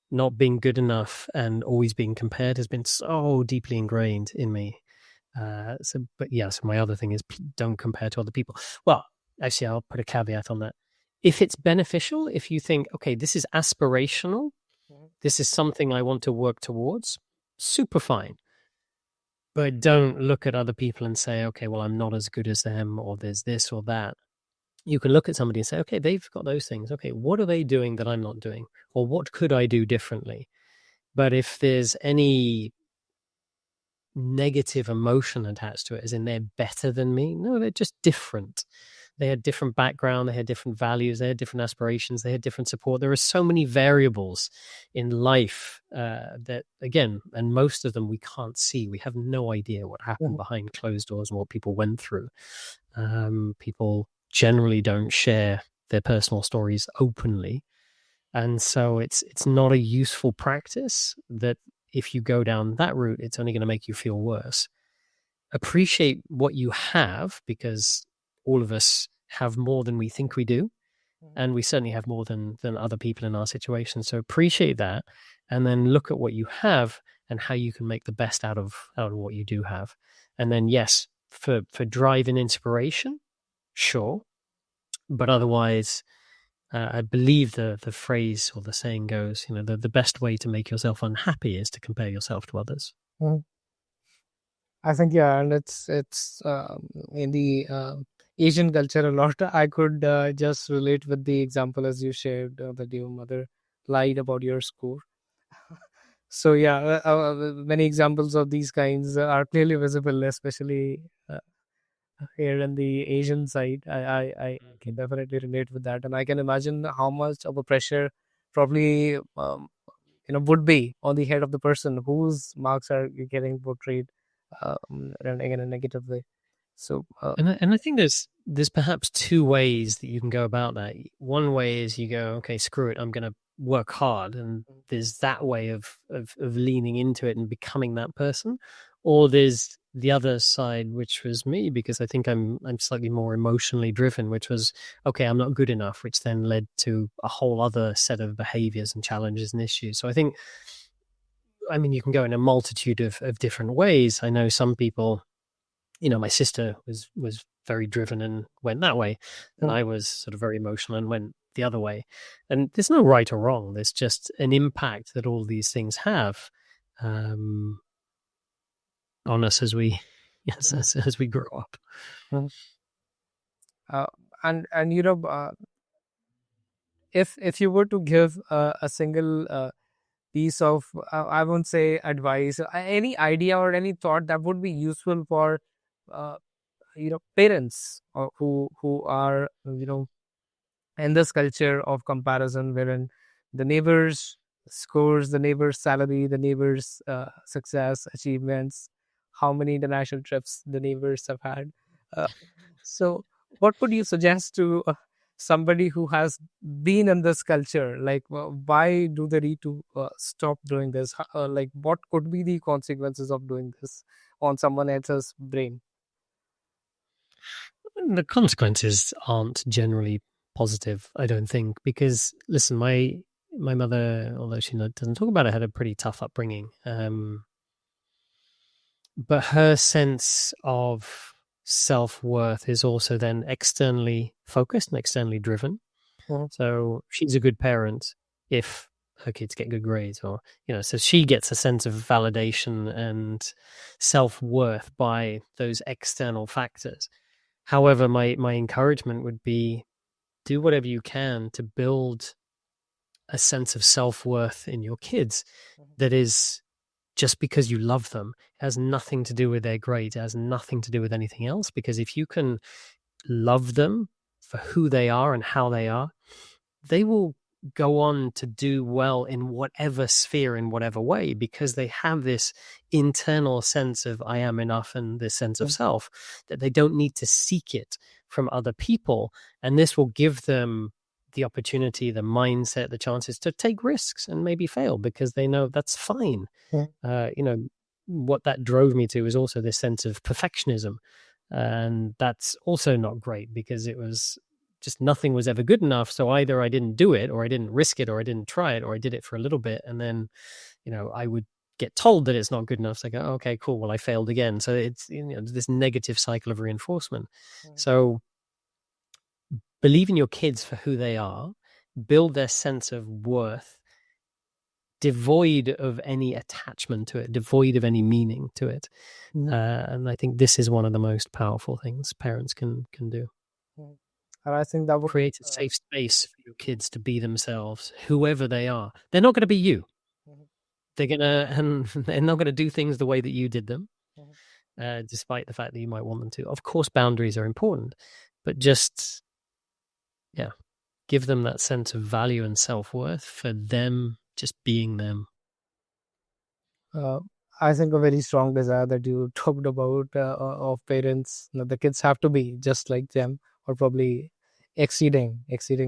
not being good enough and always being compared has been so deeply ingrained in me. So my other thing is don't compare to other people. Well, actually, I'll put a caveat on that. If it's beneficial, if you think, okay, this is aspirational, this is something I want to work towards, super fine. But don't look at other people and say, okay, well, I'm not as good as them, or there's this or that. You can look at somebody and say, okay, they've got those things. Okay, what are they doing that I'm not doing? Or what could I do differently? But if there's any negative emotion attached to it, as in they're better than me, no, they're just different. They had different background, they had different values, they had different aspirations, they had different support. There are so many variables in life that, again, and most of them we can't see. We have no idea what happened behind closed doors and what people went through. People generally don't share their personal stories openly. And so it's not a useful practice that if you go down that route, it's only going to make you feel worse. Appreciate what you have, because all of us have more than we think we do. And we certainly have more than other people in our situation. So appreciate that. And then look at what you have and how you can make the best out of what you do have. And then, yes, for drive and inspiration, sure. But otherwise, I believe the phrase or the saying goes, the best way to make yourself unhappy is to compare yourself to others. Mhm. I think yeah, and it's in the Asian culture a lot. I could just relate with the example as you shared that your mother lied about your score. So yeah, many examples of these kinds are clearly visible, especially here in the Asian side. I can Mhm. definitely relate with that, and I can imagine how much of a pressure probably would be on the head of the person whose marks are getting portrayed in a negative way. So And I think there's perhaps two ways that you can go about that. One way is you go, okay, screw it, I'm going to work hard, and there's that way of leaning into it and becoming that person. Or there's the other side, which was me, because I think I'm slightly more emotionally driven, which was, okay, I'm not good enough, which then led to a whole other set of behaviors and challenges and issues. So I think, I mean, you can go in a multitude of different ways. I know some people, my sister was very driven and went that way, and mm, I was sort of very emotional and went the other way. And there's no right or wrong. There's just an impact that all these things have um, on us as we yes mm, as we grow up. mm. uh, and if you were to give a single piece of I won't say advice, any idea or any thought that would be useful for uh, parents who are in this culture of comparison wherein the neighbor's scores, the neighbor's salary, the neighbor's success achievements, how many international trips the neighbors have had. uh, so what would you suggest to somebody who has been in this culture, like why do they need to stop doing this? Like what could be the consequences of doing this on someone else's brain? The consequences aren't generally positive, I don't think, because listen, my mother, although she doesn't talk about it, had a pretty tough upbringing. But her sense of self-worth is also then externally focused and externally driven. Mhm, So she's a good parent if her kids get good grades, or so she gets a sense of validation and self-worth by those external factors. However, my encouragement would be, do whatever you can to build a sense of self-worth in your kids that is just because you love them. It has nothing to do with their grades. It has nothing to do with anything else. Because if you can love them for who they are and how they will go on to do well in whatever sphere, in whatever way, because they have this internal sense of I am enough and this sense of mhm, self, that they don't need to seek it from other people. And this will give them the opportunity, the mindset, the chances to take risks and maybe fail, because they know that's fine. mhm, uh, you know, what that drove me to was also this sense of perfectionism. And that's also not great, because it was just nothing was ever good enough. So either I didn't do it, or I didn't risk it, or I didn't try it, or I did it for a little bit. And then, I would get told that it's not good enough. So I go, oh, okay, cool. Well, I failed again. So it's, this negative cycle of reinforcement. mhm, So believe in your kids for who they are, build their sense of worth, devoid of any attachment to it, devoid of any meaning to it. mhm, And I think this is one of the most powerful things parents can do. mhm. And I think that would Create a safe space for your kids to be themselves, whoever they are. They're not going to be you. mhm, They're gonna and they're not going to do things the way that you did them, mhm. despite the fact that you might want them to. Of course, boundaries are important, but just yeah, give them that sense of value and self worth for them just being them. Uh, I think a very strong desire that you talked about of parents, the kids have to be just like them, or probably exceeding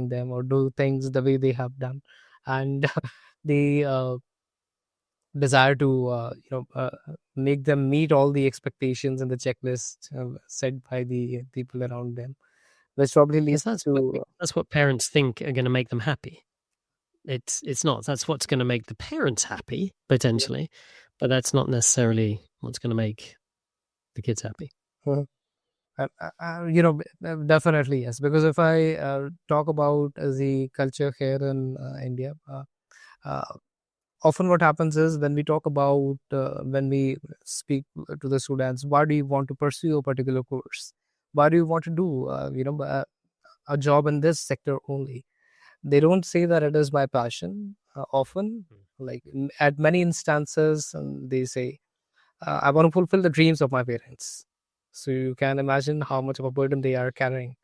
them, or do things the way they have done, and the desire to make them meet all the expectations and the checklist set by the people around them, which probably Because leads to that's what parents think are going to make them happy. It's not. That's what's going to make the parents happy potentially, but that's not necessarily what's going to make the kids happy. Definitely yes. Because if I talk about the culture here in India, uh, often what happens is when we talk about when we speak to the students, why do you want to pursue a particular course? Why do you want to do a job in this sector only? They don't say that it is my passion. Often, like at many instances, they say, I want to fulfill the dreams of my parents. So you can imagine how much of a burden they are carrying.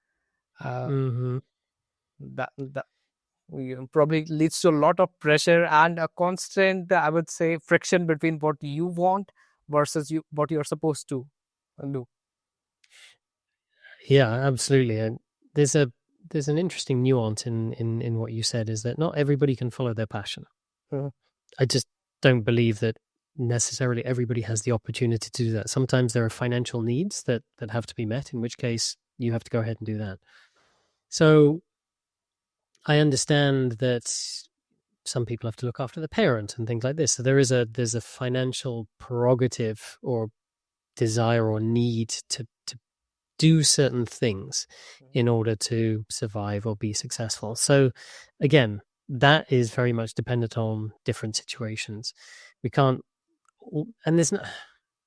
Uh, Mm-hmm. that probably leads to a lot of pressure and a constant, I would say, friction between what you want versus what you're supposed to do. Yeah, absolutely. And there's a there's an interesting nuance in what you said, is that not everybody can follow their passion. Mhm. I just don't believe that necessarily everybody has the opportunity to do that. Sometimes there are financial needs that have to be met, in which case you have to go ahead and do that. So I understand that some people have to look after the parent and things like this. So there's a financial prerogative or desire or need to do certain things in order to survive or be successful. So again, that is very much dependent on different situations. We can't, and there's no,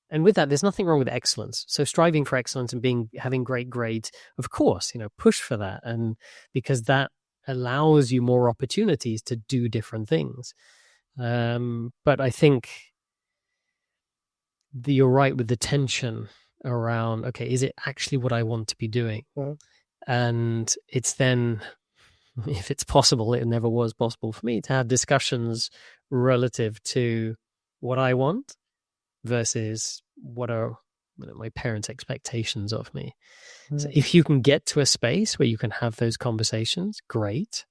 and with that, there's nothing wrong with excellence. So striving for excellence and having great grades, of course, push for that, and because that allows you more opportunities to do different things. But I think you're right with the tension around, okay, is it actually what I want to be doing? Mhm. And it's then, if it's possible, it never was possible for me to have discussions relative to what I want versus what are my parents' expectations of me. So Mhm. if you can get to a space where you can have those conversations, great.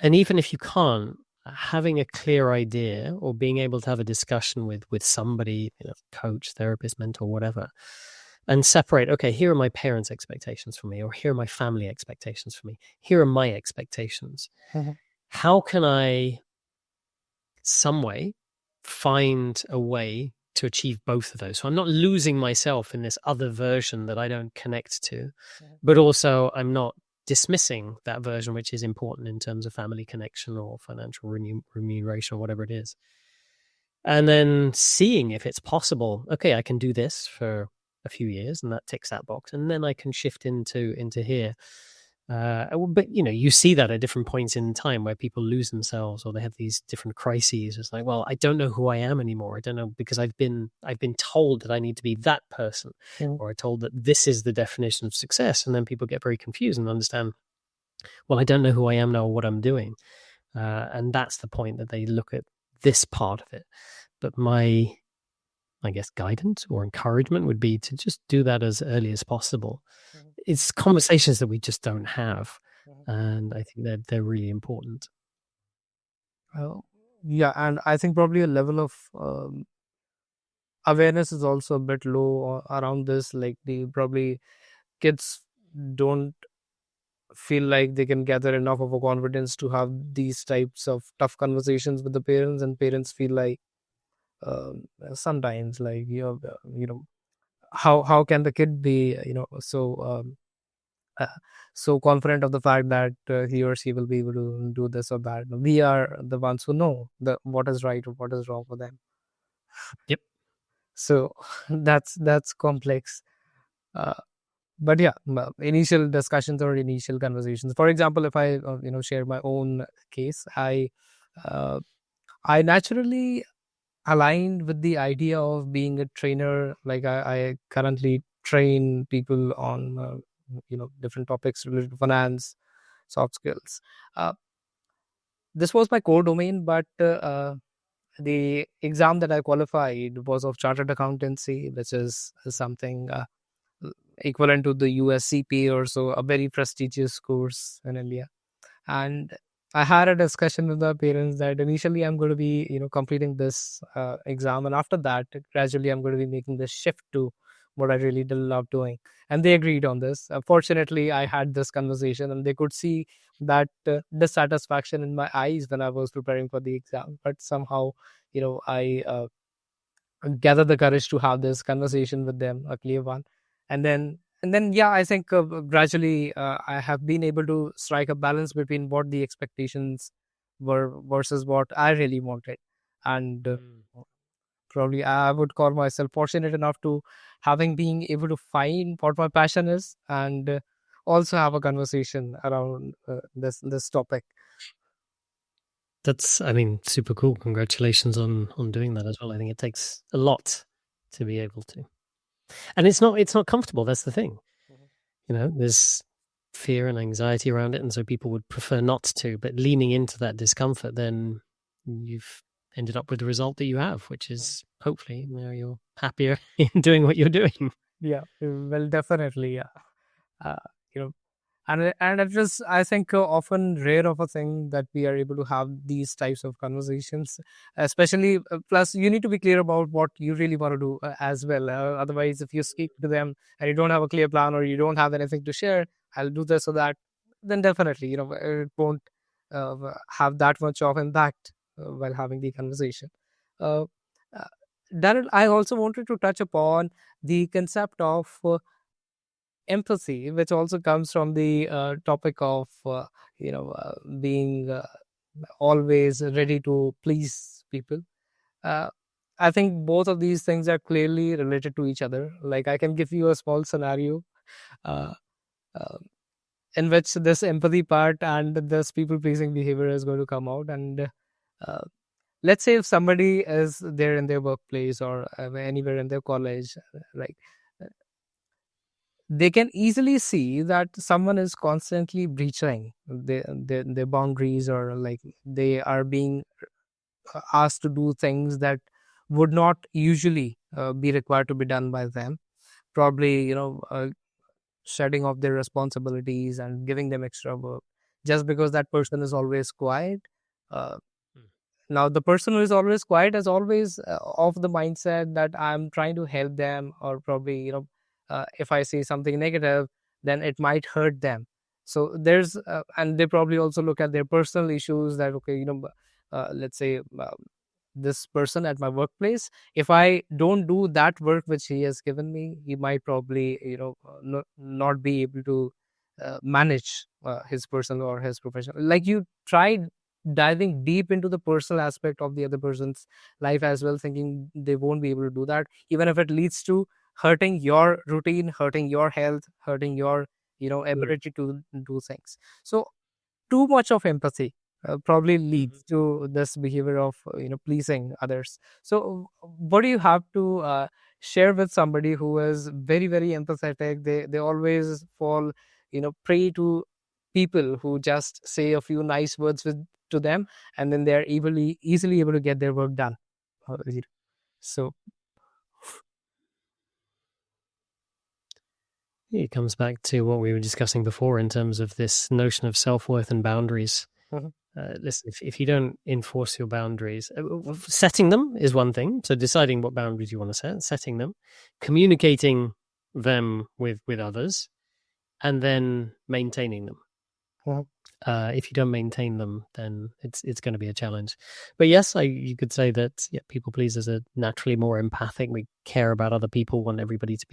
And even if you can't, having a clear idea or being able to have a discussion with somebody, coach, therapist, mentor, whatever, and separate, okay, here are my parents' expectations for me, or here are my family expectations for me, here are my expectations. Mhm. How can I some way find a way to achieve both of those? So I'm not losing myself in this other version that I don't connect to, but also I'm not dismissing that version which is important in terms of family connection or financial remuneration or whatever it is. And then seeing if it's possible, okay, I can do this for a few years and that ticks that box, and then I can shift into here. But you see that at different points in time where people lose themselves or they have these different crises. It's like, well, I don't know who I am anymore. I don't know, because I've been told that I need to be that person, Mhm. or I told that this is the definition of success, and then people get very confused and understand, well, I don't know who I am now or what I'm doing, and that's the point that they look at this part of it. But I guess guidance or encouragement would be to just do that as early as possible. Mhm. It's conversations that we just don't have, Mhm. and I think they're really important. Well, yeah, and I think probably a level of awareness is also a bit low around this. Like the probably kids don't feel like they can gather enough of a confidence to have these types of tough conversations with the parents, and parents feel like sometimes like how can the kid be uh, so confident of the fact that he or she will be able to do this or that. We are the ones who know what is right or what is wrong for them. Yep. So that's complex. uh, but yeah, initial discussions or initial conversations, for example, if I share my own case, uh, I naturally aligned with the idea of being a trainer. Like I currently train people on different topics related to finance, soft skills. uh, this was my core domain, but the exam that I qualified was of chartered accountancy, which is something equivalent to the USCP or so, a very prestigious course in India. And I had a discussion with my parents that initially I'm going to be completing this exam, and after that gradually I'm going to be making this shift to what I really do love doing. And they agreed on this. Fortunately, I had this conversation and they could see that dissatisfaction in my eyes when I was preparing for the exam, but somehow I gathered the courage to have this conversation with them, a clear one. And then yeah, I think gradually I have been able to strike a balance between what the expectations were versus what I really wanted. And Mm. probably I would call myself fortunate enough to having being able to find what my passion is, and also have a conversation around this topic. That's, I mean, super cool. Congratulations on doing that as well. I think it takes a lot to be able to, and it's not comfortable. That's the thing. Mhm. There's fear and anxiety around it, and so people would prefer not to. But leaning into that discomfort, then you've ended up with the result that you have, which Mhm. is hopefully you're happier in doing what you're doing. Yeah, well, definitely, yeah. Uh, you know, and it was, I think, often rare of a thing that we are able to have these types of conversations, especially plus you need to be clear about what you really want to do as well. Otherwise, if you speak to them and you don't have a clear plan or you don't have anything to share, I'll do this or that, then definitely, it won't have that much of impact while having the conversation. uh, uh, Darren, I also wanted to touch upon the concept of empathy, which also comes from the topic of being always ready to please people. Uh, I think both of these things are clearly related to each other. Like I can give you a small scenario uh, uh, in which this empathy part and this people pleasing behavior is going to come out. And uh, let's say if somebody is there in their workplace or anywhere in their college, right? They can easily see that someone is constantly breaching their boundaries, or like they are being asked to do things that would not usually be required to be done by them, probably shedding off their responsibilities and giving them extra work just because that person is always quiet. uh, Now, the person who is always quiet is always of the mindset that I'm trying to help them, or probably, if I say something negative, then it might hurt them. So and they probably also look at their personal issues that, okay, let's say this person at my workplace, if I don't do that work which he has given me, he might probably, not be able to manage his personal or his professional. Like you try diving deep into the personal aspect of the other person's life as well, thinking they won't be able to do that, even if it leads to hurting your routine, hurting your health, hurting your Mm. ability to do things. So too much of empathy probably Mhm. leads to this behavior of pleasing others. So what do you have to share with somebody who is very very empathetic? They always fall prey to people who just say a few nice words to them, and then they're easily able to get their work done. So It comes back to what we were discussing before in terms of this notion of self-worth and boundaries. mhm, Listen, if you don't enforce your boundaries, setting them is one thing. So deciding what boundaries you want to set, setting them, communicating them with others, and then maintaining them. mhm, If you don't maintain them, then it's going to be a challenge. But yes, you could say that people pleasers are naturally more empathic. We care about other people, want everybody to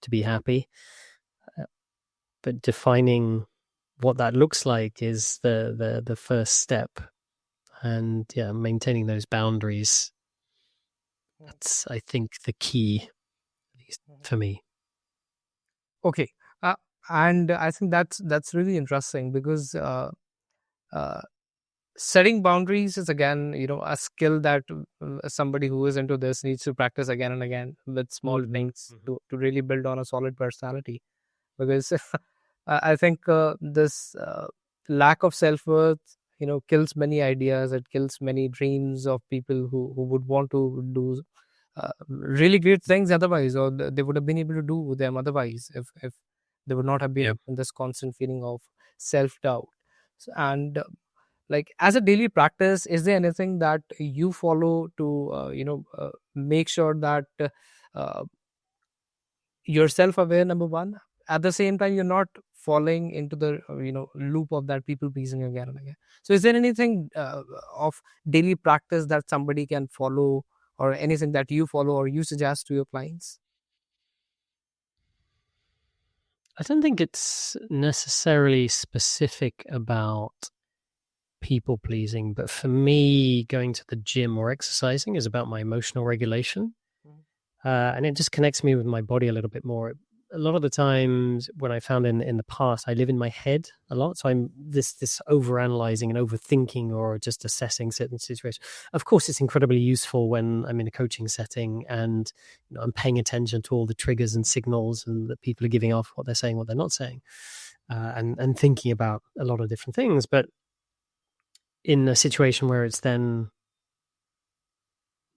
be happy. But defining what that looks like is the first step, and maintaining those boundaries. That's, I think, the key, at least mhm. for me. Okay. uh, and I think that's really interesting because uh, setting boundaries is again a skill that somebody who is into this needs to practice again and again with small Mm-hmm. things Mm-hmm. to really build on a solid personality. Because I think this lack of self-worth kills many ideas, it kills many dreams of people who would want to do really great things otherwise, or they would have been able to do them otherwise if they would not have been Yep. in this constant feeling of self-doubt. And like as a daily practice, is there anything that you follow to make sure that uh, you're self-aware, number one, at the same time you're not falling into the loop of that people pleasing again and again? So is there anything of daily practice that somebody can follow, or anything that you follow or you suggest to your clients? I don't think it's necessarily specific about people pleasing, but for me, going to the gym or exercising is about my emotional regulation. And it just connects me with my body a little bit more. A lot of the times when I found in the past, I live in my head a lot. So I'm this over analyzing and overthinking or just assessing certain situations. Of course, it's incredibly useful when I'm in a coaching setting and I'm paying attention to all the triggers and signals and that people are giving off, what they're saying, what they're not saying, and thinking about a lot of different things. But in a situation where it's then,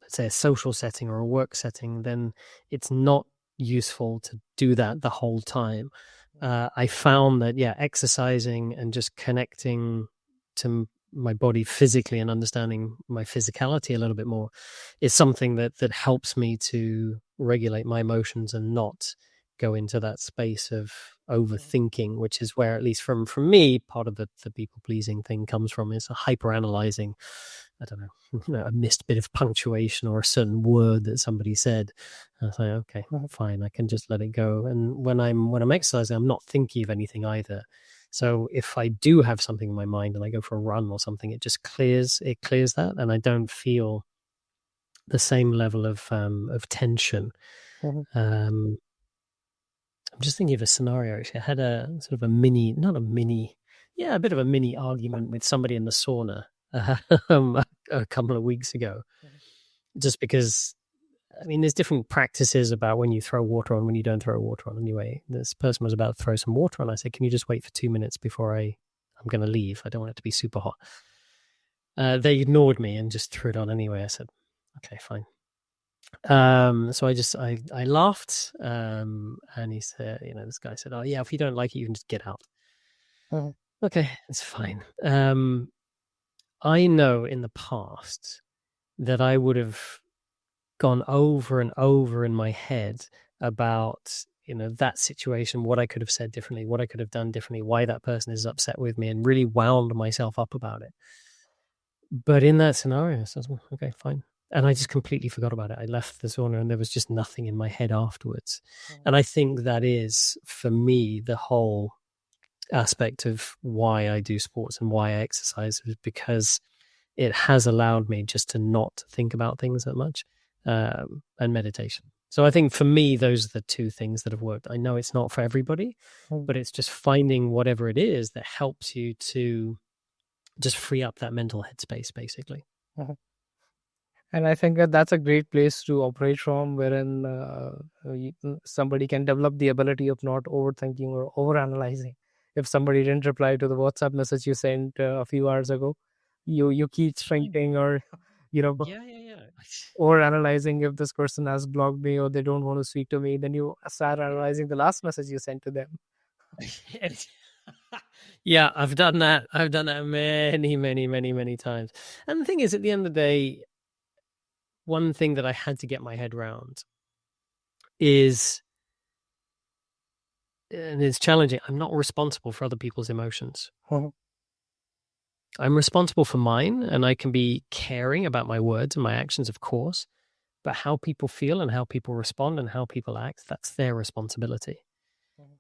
let's say, a social setting or a work setting, then it's not useful to do that the whole time. I found that, exercising and just connecting to my body physically and understanding my physicality a little bit more is something that helps me to regulate my emotions and not go into that space of overthinking, which is where, at least from me, part of the people pleasing thing comes from, is a hyper analyzing. I don't know, a missed bit of punctuation or a certain word that somebody said. And I was like, okay, fine, I can just let it go. And when I'm exercising, I'm not thinking of anything either. So if I do have something in my mind and I go for a run or something, it just clears that, and I don't feel the same level of tension. I'm just thinking of a scenario. Actually, I had a sort of a bit of a mini argument with somebody in the sauna a couple of weeks ago, just because, I mean, there's different practices about when you throw water on, when you don't throw water on. Anyway, this person was about to throw some water on. I said, can you just wait for 2 minutes before I'm going to leave? I don't want it to be super hot. They ignored me and just threw it on anyway. I said, okay, fine. So I laughed, and he said, this guy said, oh yeah, if you don't like it, you can just get out. Okay, it's fine. I know in the past that I would have gone over and over in my head about, that situation, what I could have said differently, what I could have done differently, why that person is upset with me, and really wound myself up about it. But in that scenario, I said, well, okay, fine. And I just completely forgot about it. I left the sauna and there was just nothing in my head afterwards. And I think that is, for me, the whole aspect of why I do sports and why I exercise, is because it has allowed me just to not think about things that much, and meditation. So I think for me, those are the two things that have worked. I know it's not for everybody, but it's just finding whatever it is that helps you to just free up that mental headspace, basically. And I think that's a great place to operate from, wherein somebody can develop the ability of not overthinking or overanalyzing. If somebody didn't reply to the WhatsApp message you sent a few hours ago, you keep thinking, or Yeah. or analyzing if this person has blocked me or they don't want to speak to me, then you start analyzing the last message you sent to them. Yeah, I've done that. I've done that many, many, many, many times. And the thing is, at the end of the day, one thing that I had to get my head around is, and it's challenging, I'm not responsible for other people's emotions. I'm responsible for mine, and I can be caring about my words and my actions, of course, but how people feel and how people respond and how people act, that's their responsibility.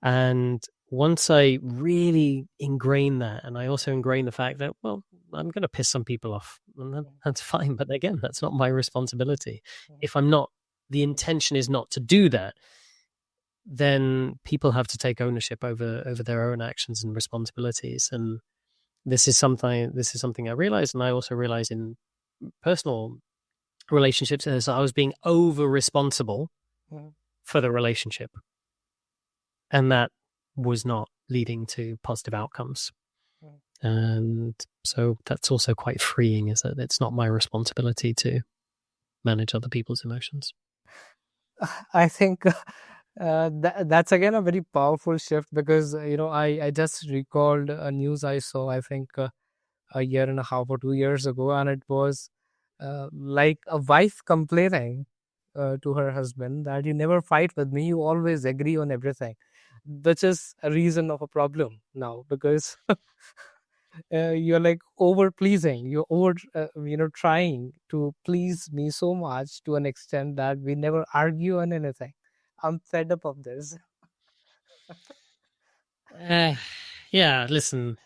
And once I really ingrain that, and I also ingrain the fact that, well, I'm going to piss some people off, and that's fine. But again, that's not my responsibility. If the intention is not to do that, then people have to take ownership over their own actions and responsibilities. And this is something I realized, and I also realized in personal relationships, as I was being over responsible for the relationship, and that was not leading to positive outcomes. And so that's also quite freeing, is that it's not my responsibility to manage other people's emotions. I think that's again a very powerful shift, because I just recalled a news I saw, I think a year and a half or 2 years ago, and it was like a wife complaining to her husband that you never fight with me, you always agree on everything, which is a reason of a problem now, because you're like over pleasing, you're over trying to please me so much to an extent that we never argue on anything. I'm fed up of this. Uh, yeah, listen,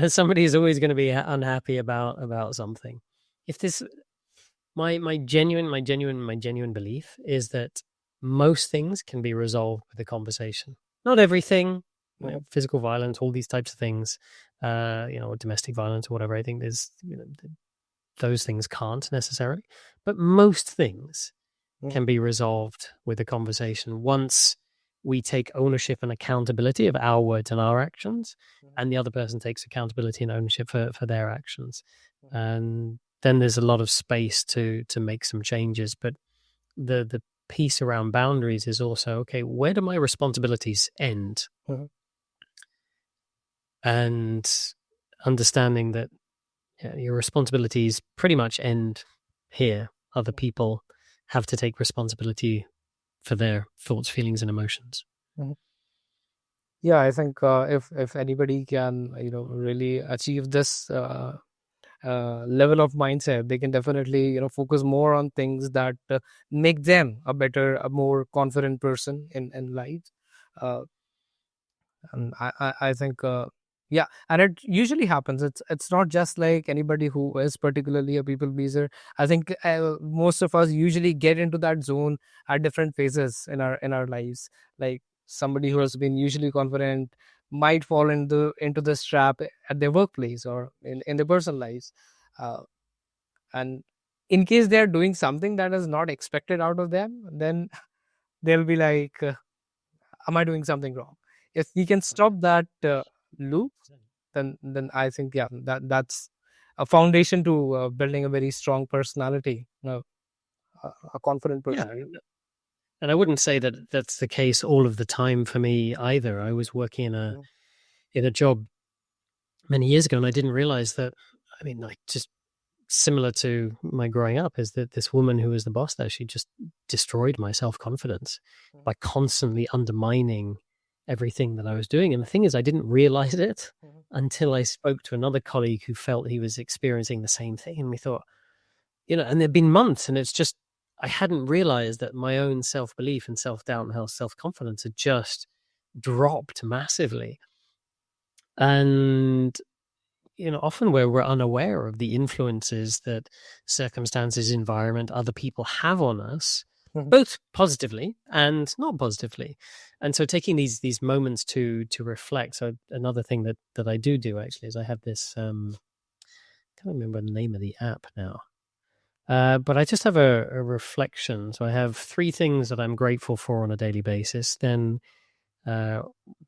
somebody is always going to be unhappy about something. If this, my genuine belief is that most things can be resolved with a conversation. Not everything, Mhm, physical violence, all these types of things, domestic violence or whatever. I think those things can't necessarily, but most things mhm, can be resolved with a conversation once we take ownership and accountability of our words and our actions, mhm, and the other person takes accountability and ownership for their actions. mhm, And then there's a lot of space to make some changes. But the piece around boundaries is also, okay, where do my responsibilities end? mhm, And understanding that, yeah, your responsibilities pretty much end here. Other people have to take responsibility for their thoughts, feelings, and emotions. mhm. Yeah, I think if anybody can really achieve this level of mindset, they can definitely focus more on things that make them a more confident person in life. Uh, and I think yeah, and it usually happens. It's not just like anybody who is particularly a people pleaser. I think most of us usually get into that zone at different phases in our lives. Like somebody who has been usually confident might fall into this trap at their workplace or in their personal lives. Uh, and in case they are doing something that is not expected out of them, then they'll be like, am I doing something wrong? If we can stop that loop, then I think, yeah, that's a foundation to building a very strong personality, a confident Yeah, person. and I wouldn't say that that's the case all of the time for me either. I was working Mhm, in a job many years ago, and I didn't realize that. I mean, like, just similar to my growing up, is that this woman who was the boss there, she just destroyed my self confidence mhm, by constantly undermining everything that I was doing. And the thing is, I didn't realize it mhm, until I spoke to another colleague who felt he was experiencing the same thing, and we thought, and there'd been months, and it's just I hadn't realized that my own self belief and self doubt and self confidence had just dropped massively. And often where we're unaware of the influences that circumstances, environment, other people have on us, mhm, both positively and not positively. And so taking these moments to reflect. So another thing that I do actually is I have this can't remember the name of the app now. But I just have a reflection. So I have three things that I'm grateful for on a daily basis. Then uh,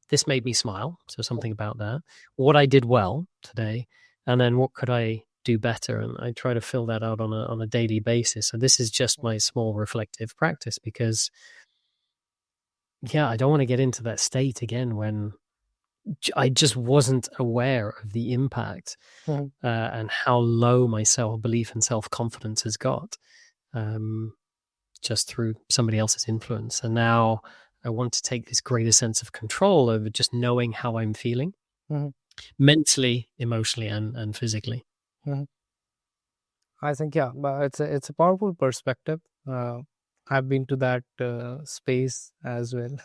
this made me smile. So something about that. What I did well today, and then what could I do better? And I try to fill that out on a daily basis. So this is just my small reflective practice because, yeah, I don't want to get into that state again when I just wasn't aware of the impact mhm, and how low my self belief and self confidence has got. Um, just through somebody else's influence. And now I want to take this greater sense of control over just knowing how I'm feeling mhm, mentally, emotionally, and physically. mhm. I think, yeah, but it's a powerful perspective. Uh, I've been to that space as well,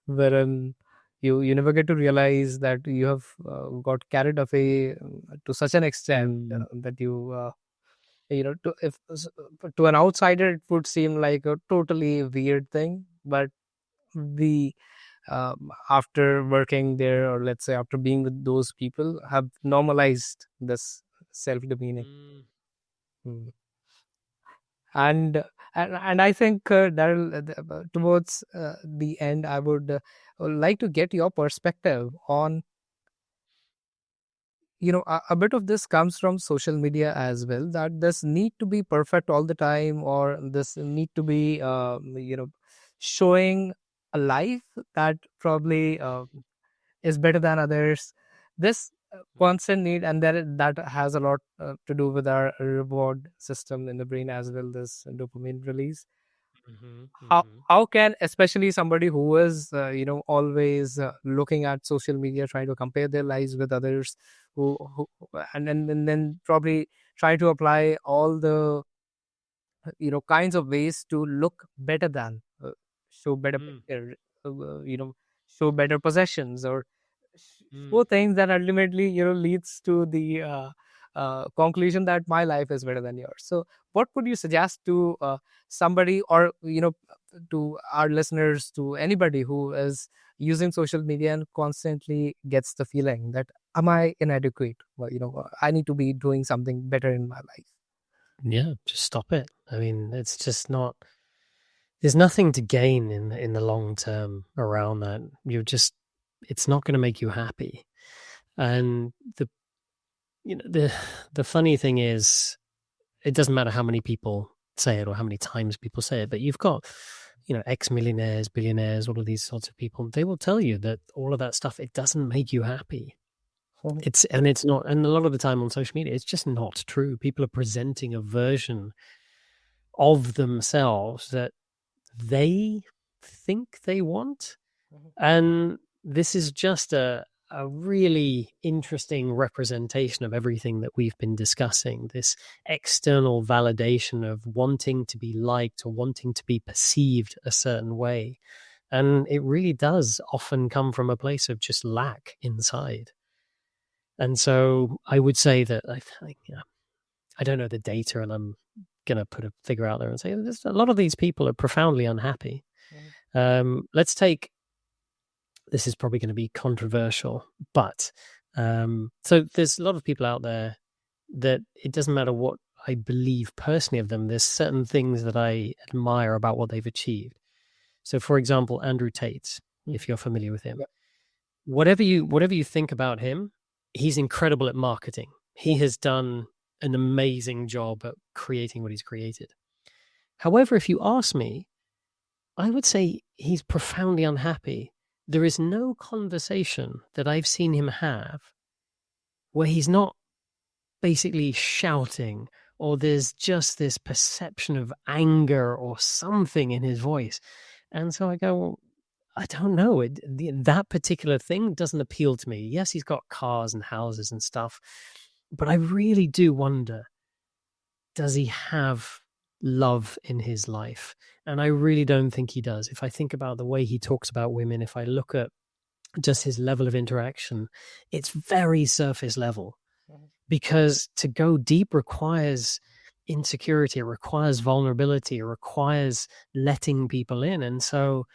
wherein you never get to realize that you have got carried away to such an extent Mm, that to if to an outsider it would seem like a totally weird thing, but we after working there, or let's say after being with those people, have normalized this self demeaning. mm, And I think, Daryl, towards the end, I would like to get your perspective on, a bit of this comes from social media as well, that this need to be perfect all the time, or this need to be showing a life that probably is better than others. This constant need, and that has a lot to do with our reward system in the brain as well, this dopamine release. mhm, how mhm, how can, especially somebody who is always looking at social media, trying to compare their lives with others, who and then probably try to apply all the kinds of ways to look better than show better mm, picture, show better possessions, or four things that ultimately leads to the conclusion that my life is better than yours. So what would you suggest to somebody, or to our listeners, to anybody who is using social media and constantly gets the feeling that am I inadequate, well, I need to be doing something better in my life? Yeah, just stop it. I mean, it's just not. There's nothing to gain in the long term around that. It's not going to make you happy. And the funny thing is, it doesn't matter how many people say it or how many times people say it, but you've got, ex-millionaires, billionaires, all of these sorts of people. They will tell you that all of that stuff, it doesn't make you happy. It's not, and a lot of the time on social media, it's just not true. People are presenting a version of themselves that they think they want. And this is just a really interesting representation of everything that we've been discussing, this external validation of wanting to be liked or wanting to be perceived a certain way. And it really does often come from a place of just lack inside. And so I would say that I don't know the data, and I'm going to put a figure out there and say a lot of these people are profoundly unhappy. Let's take, this is probably going to be controversial, but so there's a lot of people out there that it doesn't matter what I believe personally of them. There's certain things that I admire about what they've achieved. So, for example, Andrew Tate, if you're familiar with him, whatever you think about him, he's incredible at marketing. He has done an amazing job at creating what he's created. However, if you ask me, I would say he's profoundly unhappy. There is no conversation that I've seen him have where he's not basically shouting, or there's just this perception of anger or something in his voice. And so I go, well, I don't know. That particular thing doesn't appeal to me. Yes, he's got cars and houses and stuff, but I really do wonder, does he have love in his life? And I really don't think he does. If I think about the way he talks about women, if I look at just his level of interaction, it's very surface level. Because to go deep requires insecurity, it requires vulnerability, it requires letting people in. And so,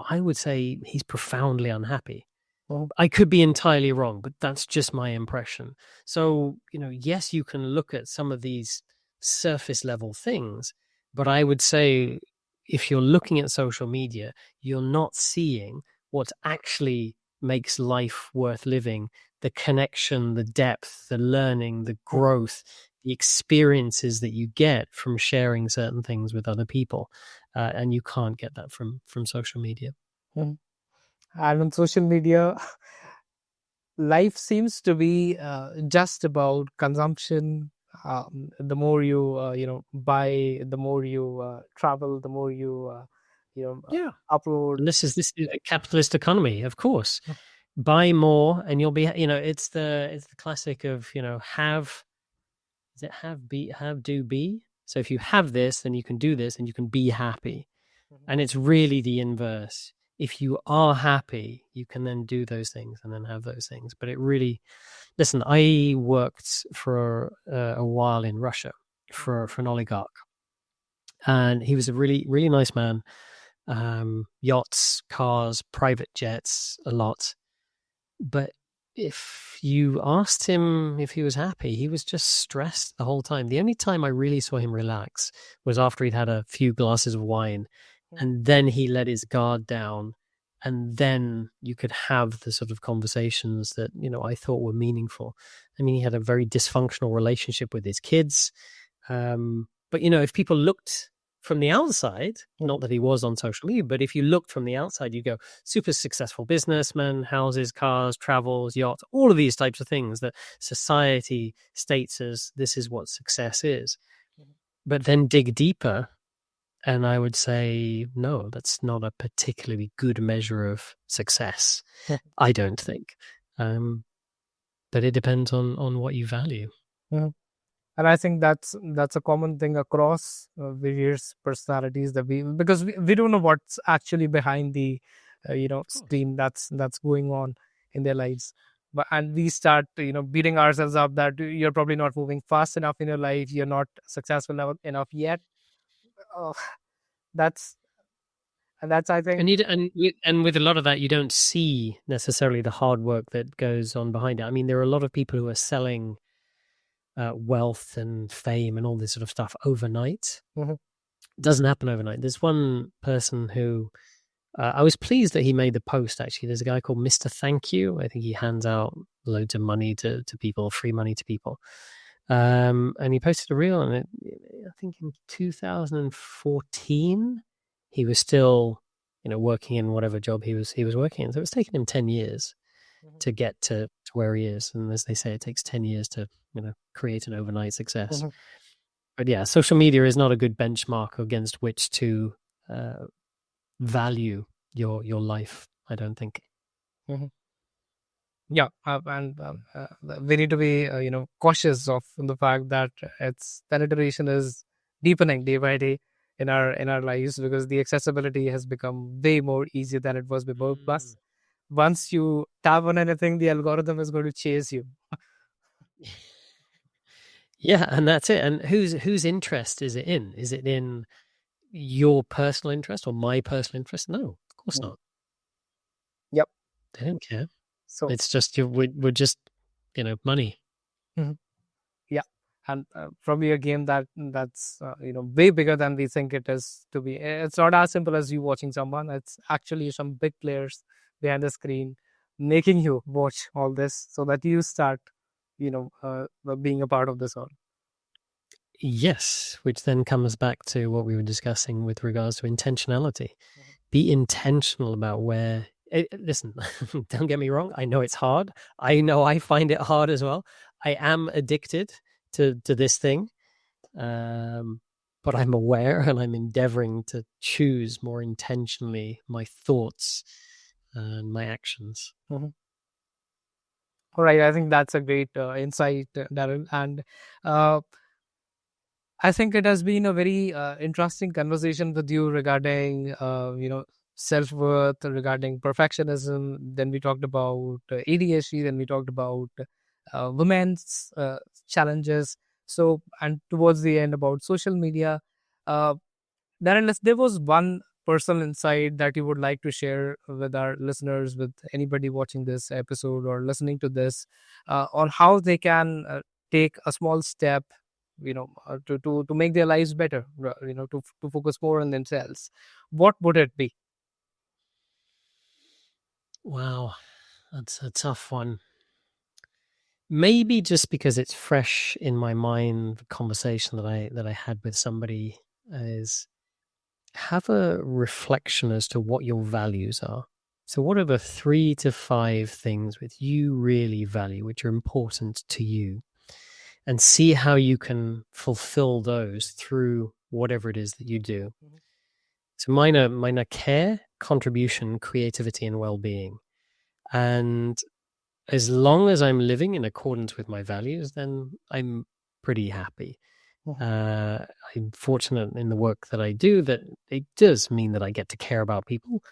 I would say he's profoundly unhappy. Well, I could be entirely wrong, but that's just my impression. So, yes, you can look at some of these surface level things, but I would say if you're looking at social media, you're not seeing what actually makes life worth living, the connection, the depth, the learning, the growth, the experiences that you get from sharing certain things with other people. And you can't get that from social media. And on social media, life seems to be just about consumption. The more you buy, the more you travel, the more you upload. And this is a capitalist economy, of course. Buy more, and you'll be. It's the classic of have. Is it have, be, have, do, be? So if you have this, then you can do this, and you can be happy. And it's really the inverse. If you are happy, you can then do those things and then have those things. But it really, listen, I worked for a while in Russia for an oligarch, and he was a really, really nice man. Yachts, cars, private jets, a lot. But if you asked him if he was happy, he was just stressed the whole time. The only time I really saw him relax was after he'd had a few glasses of wine, and then he let his guard down, and then you could have the sort of conversations that I thought were meaningful. I mean, he had a very dysfunctional relationship with his kids, but if people looked from the outside, not that he was on social media, but if you looked from the outside, you go, super successful businessman, houses, cars, travels, yachts, all of these types of things that society states as this is what success is. But then dig deeper, and I would say, no, that's not a particularly good measure of success, I don't think. But it depends on what you value. Yeah. And I think that's a common thing across various personalities, that because we don't know what's actually behind the Of course. stream that's going on in their lives. But and we start beating ourselves up that you're probably not moving fast enough in your life, you're not successful enough yet. uh, that's that's I think. And with a lot of that, you don't see necessarily the hard work that goes on behind it. I mean, there are a lot of people who are selling wealth and fame and all this sort of stuff overnight. Mhm, It doesn't happen overnight. There's one person who I was pleased that he made the post. Actually, there's a guy called Mr. Thank You. I think he hands out loads of money to people, free money to people. And he posted a reel, and I think in 2014, he was still, working in whatever job he was working in. So it's taken him 10 years mhm, to get to where he is. And as they say, it takes 10 years to, create an overnight success. mhm, But yeah, social media is not a good benchmark against which to value your life, I don't think. mhm. Yeah, and we need to be cautious of the fact that its penetration is deepening day by day in our lives, because the accessibility has become way more easier than it was before. Mm. Plus, once you tap on anything, the algorithm is going to chase you. Yeah, and that's it. And whose interest is it in? Is it in your personal interest or my personal interest? No, of course Mhm. not. Yep. They don't care. So. It's just we're just money. Mhm. Yeah, and probably a game that's way bigger than we think it is to be. It's not as simple as you watching someone. It's actually some big players behind the screen making you watch all this so that you start being a part of this all. Yes, which then comes back to what we were discussing with regards to intentionality. Mhm. Be intentional about where. Listen, don't get me wrong. I know it's hard. I know I find it hard as well. I am addicted to this thing, but I'm aware and I'm endeavoring to choose more intentionally my thoughts and my actions. Mhm. All right, I think that's a great insight, Daryl, and uh, I think it has been a very interesting conversation with you regarding, self worth, regarding perfectionism. Then we talked about ADHD. Then we talked about women's challenges. So, and towards the end about social media. Uh, Darren, there was one personal insight that you would like to share with our listeners, with anybody watching this episode or listening to this, on how they can take a small step, to make their lives better, to focus more on themselves. What would it be? Wow, that's a tough one. Maybe just because it's fresh in my mind, the conversation that I had with somebody is have a reflection as to what your values are. So, what are the 3 to 5 things that you really value, which are important to you? And see how you can fulfill those through whatever it is that you do. Mhm, So, mine are care, contribution, creativity, and well being. And as long as I'm living in accordance with my values, then I'm pretty happy. mhm, Uh, I'm fortunate in the work that I do that it does mean that I get to care about people.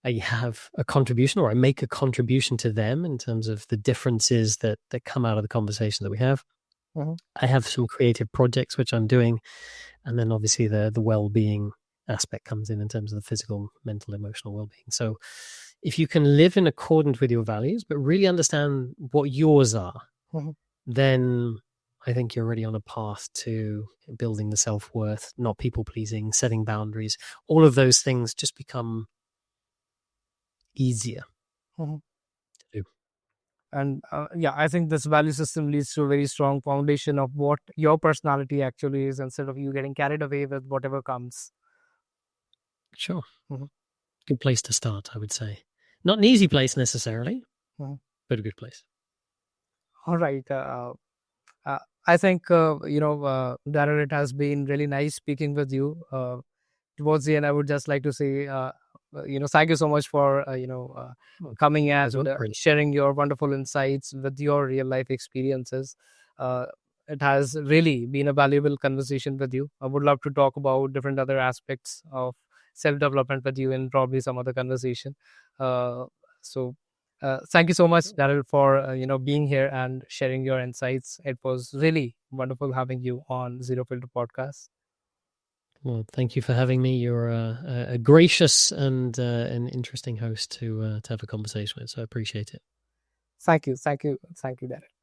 I have a contribution, or I make a contribution to them in terms of the differences that come out of the conversation that we have. mhm, I have some creative projects which I'm doing, and then obviously the well being aspect comes in terms of the physical, mental, emotional well being. So if you can live in accordance with your values, but really understand what yours are, mhm. then I think you're already on a path to building the self worth, not people pleasing, setting boundaries. All of those things just become easier Mhm. to do. And yeah, I think this value system leads to a very strong foundation of what your personality actually is, instead of you getting carried away with whatever comes. Sure. Mhm, Good place to start, I would say. Not an easy place necessarily, mhm. but a good place. All right. I think, Darren, it has been really nice speaking with you. Towards the end, I would just like to say, thank you so much for, Oh, coming as and well, really. sharing your wonderful insights with your real life experiences. Uh, it has really been a valuable conversation with you. I would love to talk about different other aspects of self development with you in probably some other conversation. So thank you so much, Daryl, for being here and sharing your insights. It was really wonderful having you on Zero Filter Podcast. Well, thank you for having me. You're a gracious and an interesting host to have a conversation with, so I appreciate it. Thank you, Daryl.